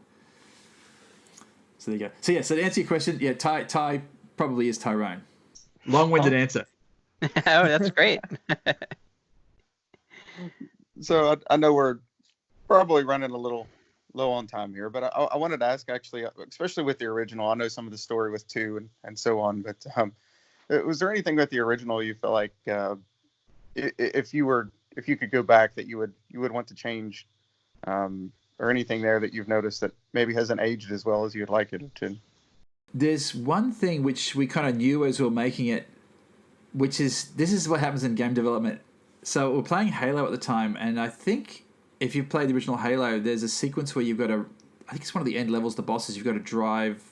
So there you go. So so to answer your question, Ty probably is Tyrone. Long-winded answer. Oh, that's great. So I know we're probably running a little low on time here, but I wanted to ask, actually, especially with the original, I know some of the story with 2 and so on, but was there anything with the original you feel like if you could go back that you would want to change, or anything there that you've noticed that maybe hasn't aged as well as you'd like it to? There's one thing which we kind of knew as we were making it, which is this is what happens in game development. So we're playing Halo at the time, and I think if you've played the original Halo, there's a sequence where you've got to, I think it's one of the end levels, the bosses, you've got to drive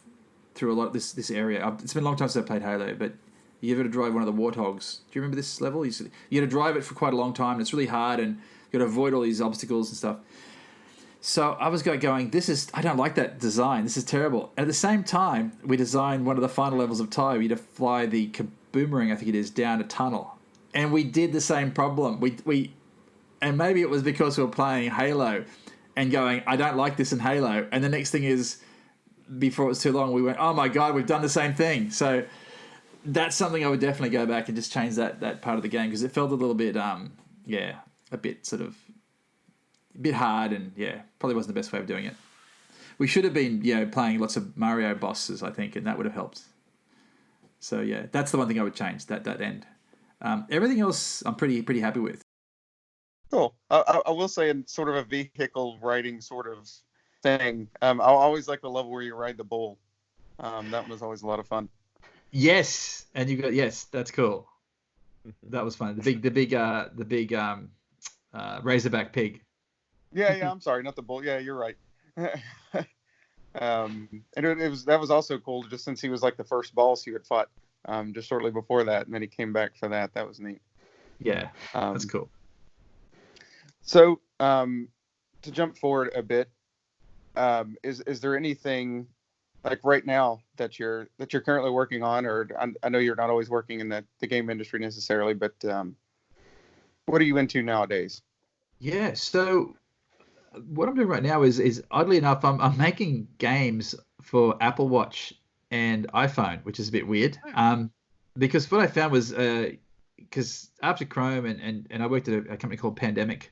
through a lot of this area. It's been a long time since I played Halo, but you've got to drive one of the warthogs. Do you remember this level? You got to drive it for quite a long time, and it's really hard, and you've got to avoid all these obstacles and stuff. So I was going, I don't like that design. This is terrible. At the same time, we designed one of the final levels of Ty. We had to fly the Boomerang, I think it is, down a tunnel. And we did the same problem. And maybe it was because we were playing Halo and going, I don't like this in Halo. And the next thing is, before it was too long, we went, oh my God, we've done the same thing. So that's something I would definitely go back and just change that part of the game, because it felt a little bit, a bit sort of, a bit hard, and probably wasn't the best way of doing it. We should have been, playing lots of Mario bosses, I think, and that would have helped. So that's the one thing I would change, that end. Everything else I'm pretty happy with. Cool. I will say, in sort of a vehicle riding sort of thing, I always like the level where you ride the bull. That was always a lot of fun. Yes, and that's cool. That was fun. The big razorback pig. Yeah. I'm sorry, not the bull. Yeah, you're right. And that was also cool, just since he was like the first boss you had fought just shortly before that, and then he came back for that. That was neat. Yeah, that's cool. So to jump forward a bit, is there anything like right now that you're currently working on, or I know you're not always working in the game industry necessarily, but what are you into nowadays? Yeah, so what I'm doing right now is oddly enough, I'm making games for Apple Watch and iPhone, which is a bit weird. Because what I found was because after Chrome and I worked at a company called Pandemic,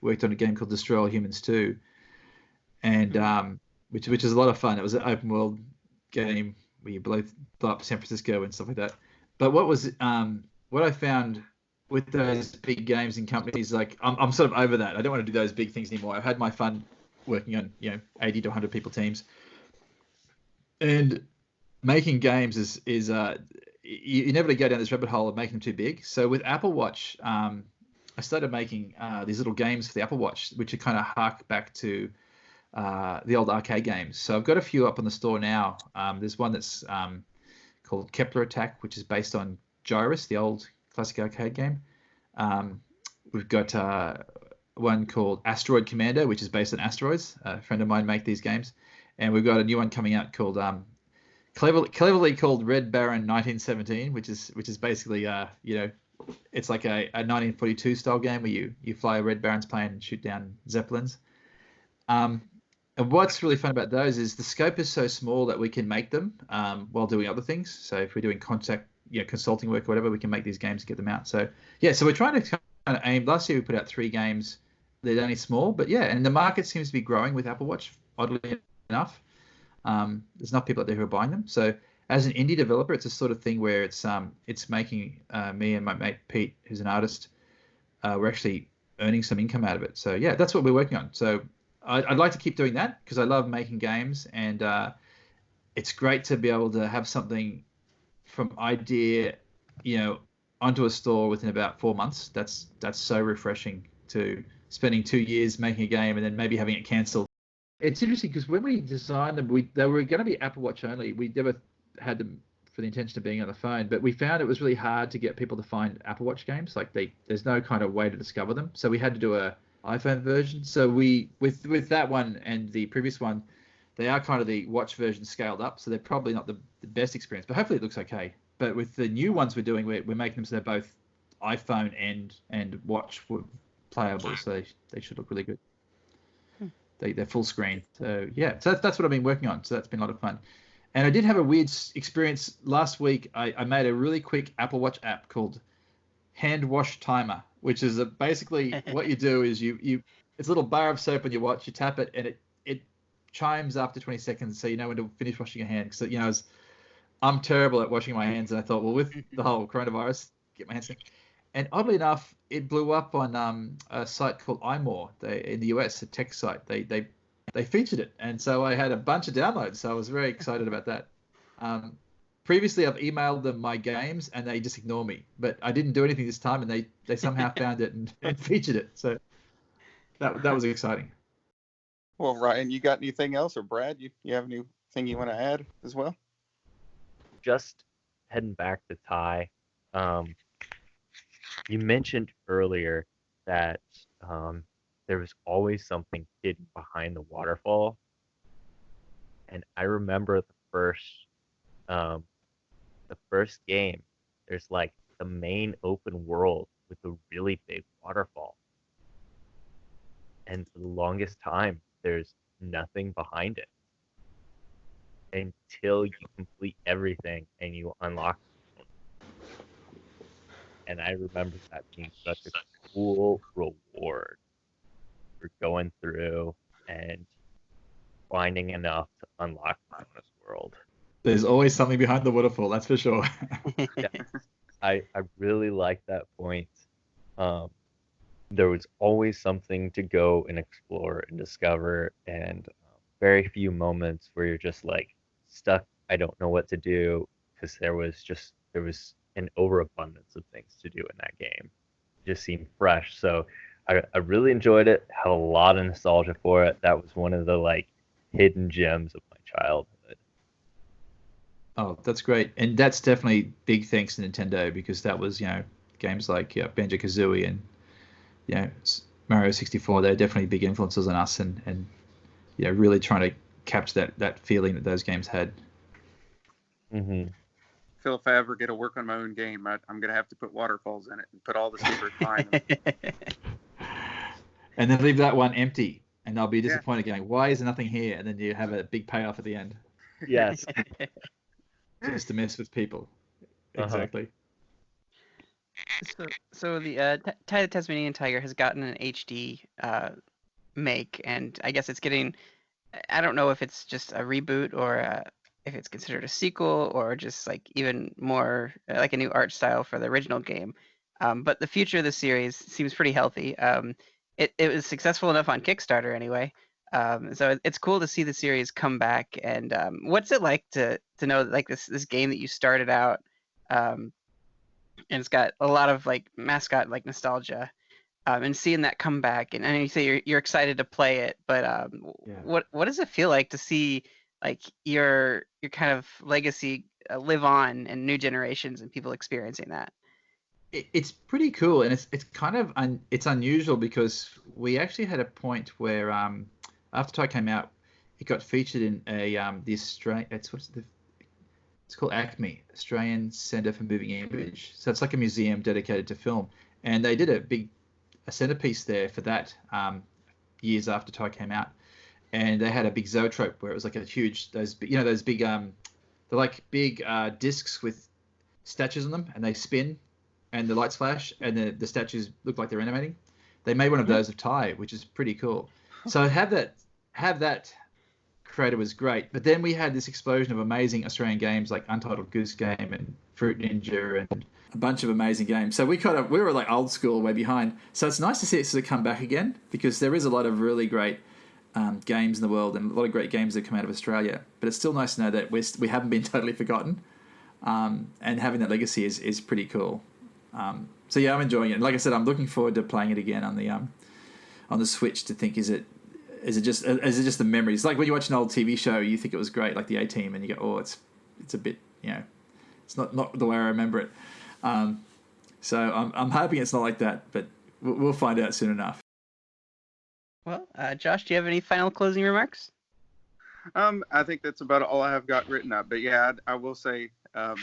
worked on a game called Destroy All Humans 2, and which is a lot of fun. It was an open world game where you blow up San Francisco and stuff like that. But what I found with those big games and companies, like I'm sort of over that. I don't want to do those big things anymore. I've had my fun working on 80 to 100 people teams, and making games is you inevitably go down this rabbit hole of making them too big. So with Apple Watch, I started making these little games for the Apple Watch, which are kind of hark back to the old arcade games. So I've got a few up on the store now. There's one that's called Kepler Attack, which is based on Gyrus, the old classic arcade game. We've got one called Asteroid Commander, which is based on asteroids. A friend of mine make these games. And we've got a new one coming out called cleverly called Red Baron 1917, which is basically it's like a 1942 style game where you fly a Red Baron's plane and shoot down zeppelins. And what's really fun about those is the scope is so small that we can make them while doing other things. So if we're doing consulting work or whatever, we can make these games and get them out. So so we're trying to kind of aim. Last year we put out 3 games. They're only small, but and the market seems to be growing with Apple Watch, oddly enough. There's enough people out there who are buying them. So as an indie developer, it's a sort of thing where it's making me and my mate Pete, who's an artist, we're actually earning some income out of it. So that's what we're working on. So I'd like to keep doing that because I love making games, and it's great to be able to have something from idea, onto a store within about 4 months. That's so refreshing to spending 2 years making a game and then maybe having it cancelled. It's interesting because when we designed them, they were going to be Apple Watch only. We never had them for the intention of being on the phone, but we found it was really hard to get people to find Apple Watch games. Like there's no kind of way to discover them. So we had to do a iPhone version. So with that one and the previous one, they are kind of the watch version scaled up. So they're probably not the best experience, but hopefully it looks okay. But with the new ones we're doing, we're making them so they're both iPhone and watch playable. So they should look really good. They're full screen. So so that's what I've been working on. So that's been a lot of fun. And I did have a weird experience last week. I made a really quick Apple Watch app called Hand Wash Timer, which is basically what you do is you it's a little bar of soap on your watch. You tap it and it chimes after 20 seconds, so you know when to finish washing your hands. So I'm terrible at washing my hands, and I thought, well, with the whole coronavirus, get my hands clean. And oddly enough, it blew up on a site called iMore in the US, a tech site. They featured it, and so I had a bunch of downloads. So I was very excited about that. Previously, I've emailed them my games, and they just ignore me. But I didn't do anything this time, and they somehow found it and featured it. So that was exciting. Well, Ryan, you got anything else, or Brad, you have anything you want to add as well? Just heading back to Ty. You mentioned earlier that there was always something hidden behind the waterfall, and I remember the first game. There's like the main open world with a really big waterfall, and for the longest time, there's nothing behind it until you complete everything and you unlock it. And I remember that being such a cool reward for going through and finding enough to unlock the bonus world. There's always something behind the waterfall, that's for sure. Yeah, I really like that point. There was always something to go and explore and discover, and very few moments where you're just like stuck. I don't know what to do, because there was an overabundance of things to do in that game. It just seemed fresh. So I really enjoyed it. Had a lot of nostalgia for it. That was one of the hidden gems of my childhood. Oh, that's great. And that's definitely big thanks to Nintendo, because that was, games like Banjo-Kazooie and Mario 64. They're definitely big influences on us, and really trying to capture that feeling that those games had. Mm-hmm. Phil, if I ever get to work on my own game, I'm going to have to put waterfalls in it and put all the secrets behind them. And then leave that one empty, and they'll be disappointed going, why is there nothing here? And then you have a big payoff at the end. Yes. just to mess with people. Exactly. So the Ty the Tasmanian Tiger has gotten an HD make, and I guess it's getting. I don't know if it's just a reboot or if it's considered a sequel or just like even more like a new art style for the original game. But the future of the series seems pretty healthy. It was successful enough on Kickstarter anyway. So it's cool to see the series come back. And what's it like to know that, like this game that you started out, and it's got a lot of like mascot like nostalgia, and seeing that come back, and I know you say you're excited to play it, but Yeah. what does it feel like to see like your kind of legacy live on in new generations and people experiencing that? It's pretty cool, and it's kind of it's unusual because we actually had a point where after Ty came out, it got featured in a the Australian it's called ACME, Australian Centre for Moving Image. So it's like a museum dedicated to film, and they did a centerpiece there for that years after Ty came out, and they had a big zoetrope where it was like a huge those big they're like big discs with statues on them, and they spin, and the lights flash, and the statues look like they're animating. They made one of those of Ty, which is pretty cool. So have that creator was great. But then we had this explosion of amazing Australian games like Untitled Goose Game and Fruit Ninja and a bunch of amazing games. So we were like old school, way behind. So it's nice to see it sort of come back again, because there is a lot of really great games in the world and a lot of great games that come out of Australia. But it's still nice to know that we haven't been totally forgotten, and having that legacy is pretty cool. So yeah, I'm enjoying it. And like I said, I'm looking forward to playing it again on the Switch. To think, is it just the memories? Like when you watch an old TV show, you think it was great, like the A-Team, and you go, oh, it's a bit, it's not the way I remember it. So I'm hoping it's not like that, but we'll find out soon enough. Well, Josh, do you have any final closing remarks? I think that's about all I have got written up. But yeah, I will say, I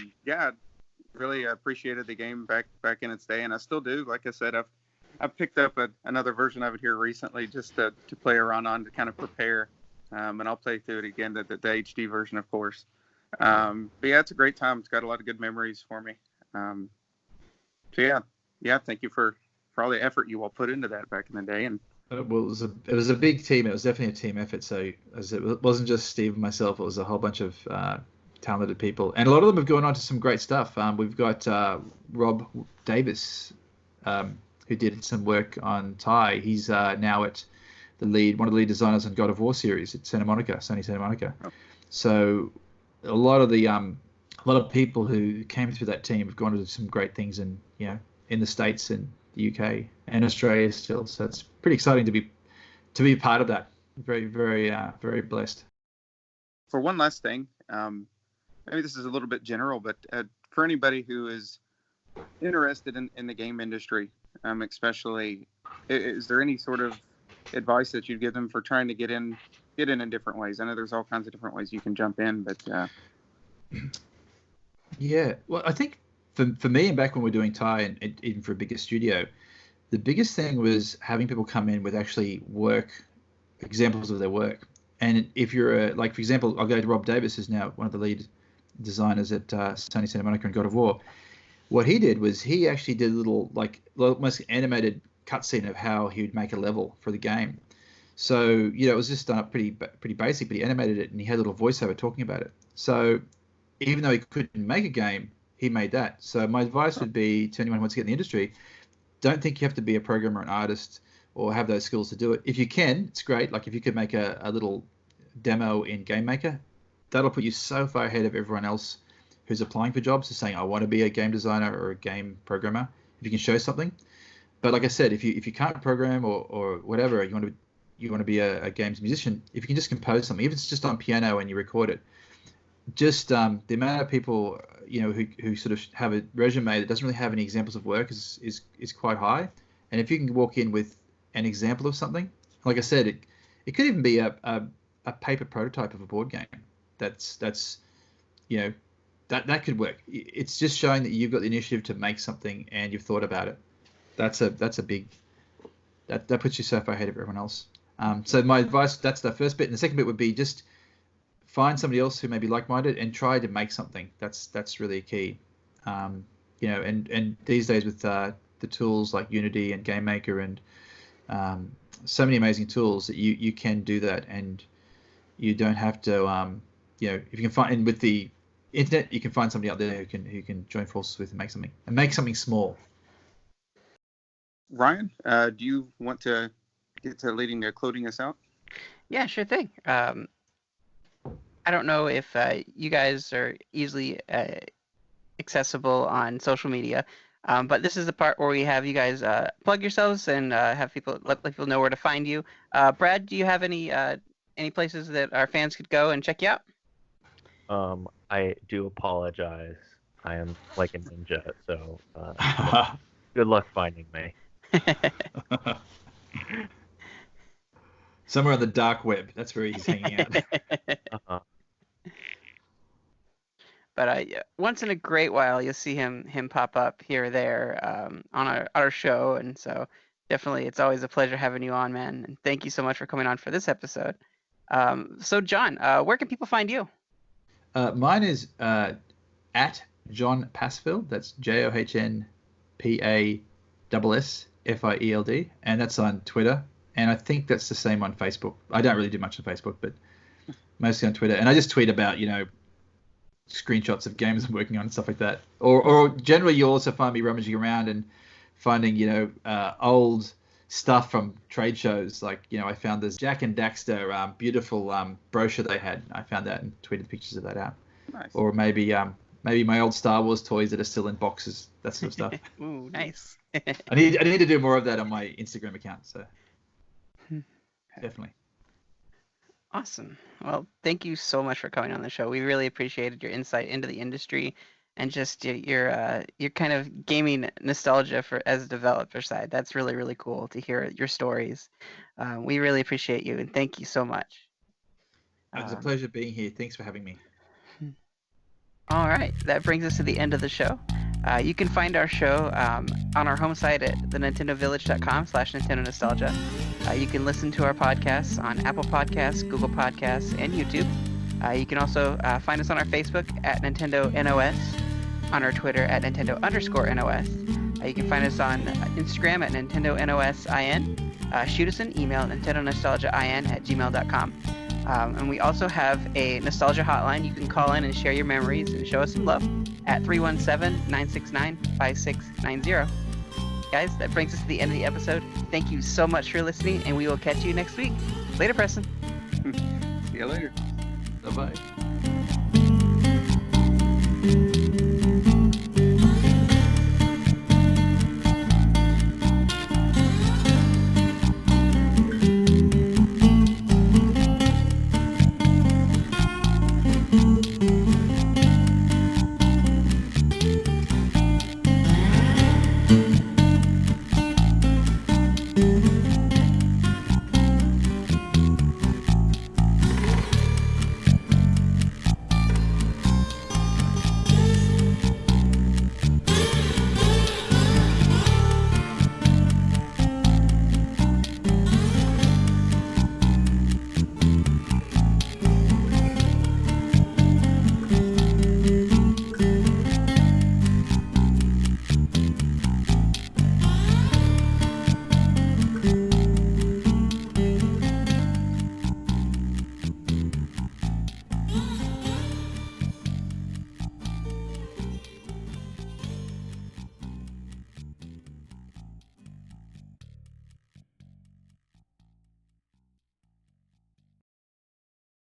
really appreciated the game back in its day, and I still do. Like I said, I've picked up another version of it here recently just to play around on, to kind of prepare, and I'll play through it again, the HD version, of course. But yeah, it's a great time. It's got a lot of good memories for me. So yeah, thank you for all the effort you all put into that back in the day. And well, it was a big team. It was definitely a team effort. So it wasn't just Steve and myself. It was a whole bunch of talented people, and a lot of them have gone on to some great stuff. We've got Rob Davis, who did some work on Ty. He's now at one of the lead designers on God of War series at Sony Santa Monica. Oh. So a lot of people who came through that team have gone to do some great things in the States and the UK and Australia still. So it's pretty exciting to be part of that. Very, very, very blessed. For one last thing, maybe this is a little bit general, but for anybody who is interested in the game industry, especially, is there any sort of advice that you'd give them for trying to get in different ways? I know there's all kinds of different ways you can jump in, but yeah, well, I think for me, and back when we were doing Ty and even for a bigger studio, the biggest thing was having people come in with actually examples of their work. And if you're like, for example, I'll go to Rob Davis, who's now one of the lead designers at Sony Santa Monica and God of War. What he did was he actually did a little, like, almost animated cutscene of how he would make a level for the game. So, it was just done up pretty basic, but he animated it and he had a little voiceover talking about it. So even though he couldn't make a game, he made that. So my advice would be to anyone who wants to get in the industry, don't think you have to be a programmer, an artist, or have those skills to do it. If you can, it's great. Like if you could make a little demo in Game Maker, that'll put you so far ahead of everyone else who's applying for jobs, is saying, I want to be a game designer or a game programmer, if you can show something. But like I said, if you can't program or whatever, you want to be a games musician, if you can just compose something, even if it's just on piano and you record it, just the amount of people who sort of have a resume that doesn't really have any examples of work is quite high. And if you can walk in with an example of something, like I said, it could even be a paper prototype of a board game. That could work. It's just showing that you've got the initiative to make something and you've thought about it. That's a big, that puts you so far ahead of everyone else. So my advice, that's the first bit. And the second bit would be just find somebody else who may be like-minded and try to make something. That's really key. And these days with the tools like Unity and GameMaker and so many amazing tools that you can do that, and you don't have to if you can find, and with the internet you can find somebody out there who can join forces with and make something small. Ryan, do you want to get to closing us out? Yeah, sure thing. I don't know if you guys are easily accessible on social media, but this is the part where we have you guys plug yourselves and have let people know where to find you. Brad, do you have any places that our fans could go and check you out? I do apologize. I am like a ninja, so good luck finding me. Somewhere on the dark web. That's where he's hanging out. But once in a great while, you'll see him pop up here or there on our show, and so definitely, it's always a pleasure having you on, man. And thank you so much for coming on for this episode. So, John, where can people find you? Mine is at John Passfield. That's JohnPassfield, and that's on Twitter. And I think that's the same on Facebook. I don't really do much on Facebook, but mostly on Twitter. And I just tweet about, screenshots of games I'm working on and stuff like that. Or generally, you'll also find me rummaging around and finding, old stuff from trade shows. Like, I found this Jack and Daxter beautiful brochure they had. I found that and tweeted pictures of that out. Nice. Or maybe my old Star Wars toys that are still in boxes, that sort of stuff. Ooh, nice. I need to do more of that on my Instagram account. So definitely. Awesome. Well, thank you so much for coming on the show. We really appreciated your insight into the industry and just your kind of gaming nostalgia as a developer side. That's really, really cool to hear your stories. We really appreciate you, and thank you so much. It was a pleasure being here. Thanks for having me. All right, that brings us to the end of the show. You can find our show on our home site at thenintendovillage.com/Nintendo Nostalgia. You can listen to our podcasts on Apple Podcasts, Google Podcasts, and YouTube. You can also find us on our Facebook at Nintendo NOS, on our Twitter at Nintendo_NOS. You can find us on Instagram at Nintendo NOSIN. Shoot us an email at nintendonostalgiain@gmail.com. And we also have a nostalgia hotline. You can call in and share your memories and show us some love at 317-969-5690. Guys, that brings us to the end of the episode. Thank you so much for listening, and we will catch you next week. Later, Preston. See you later. Bye-bye.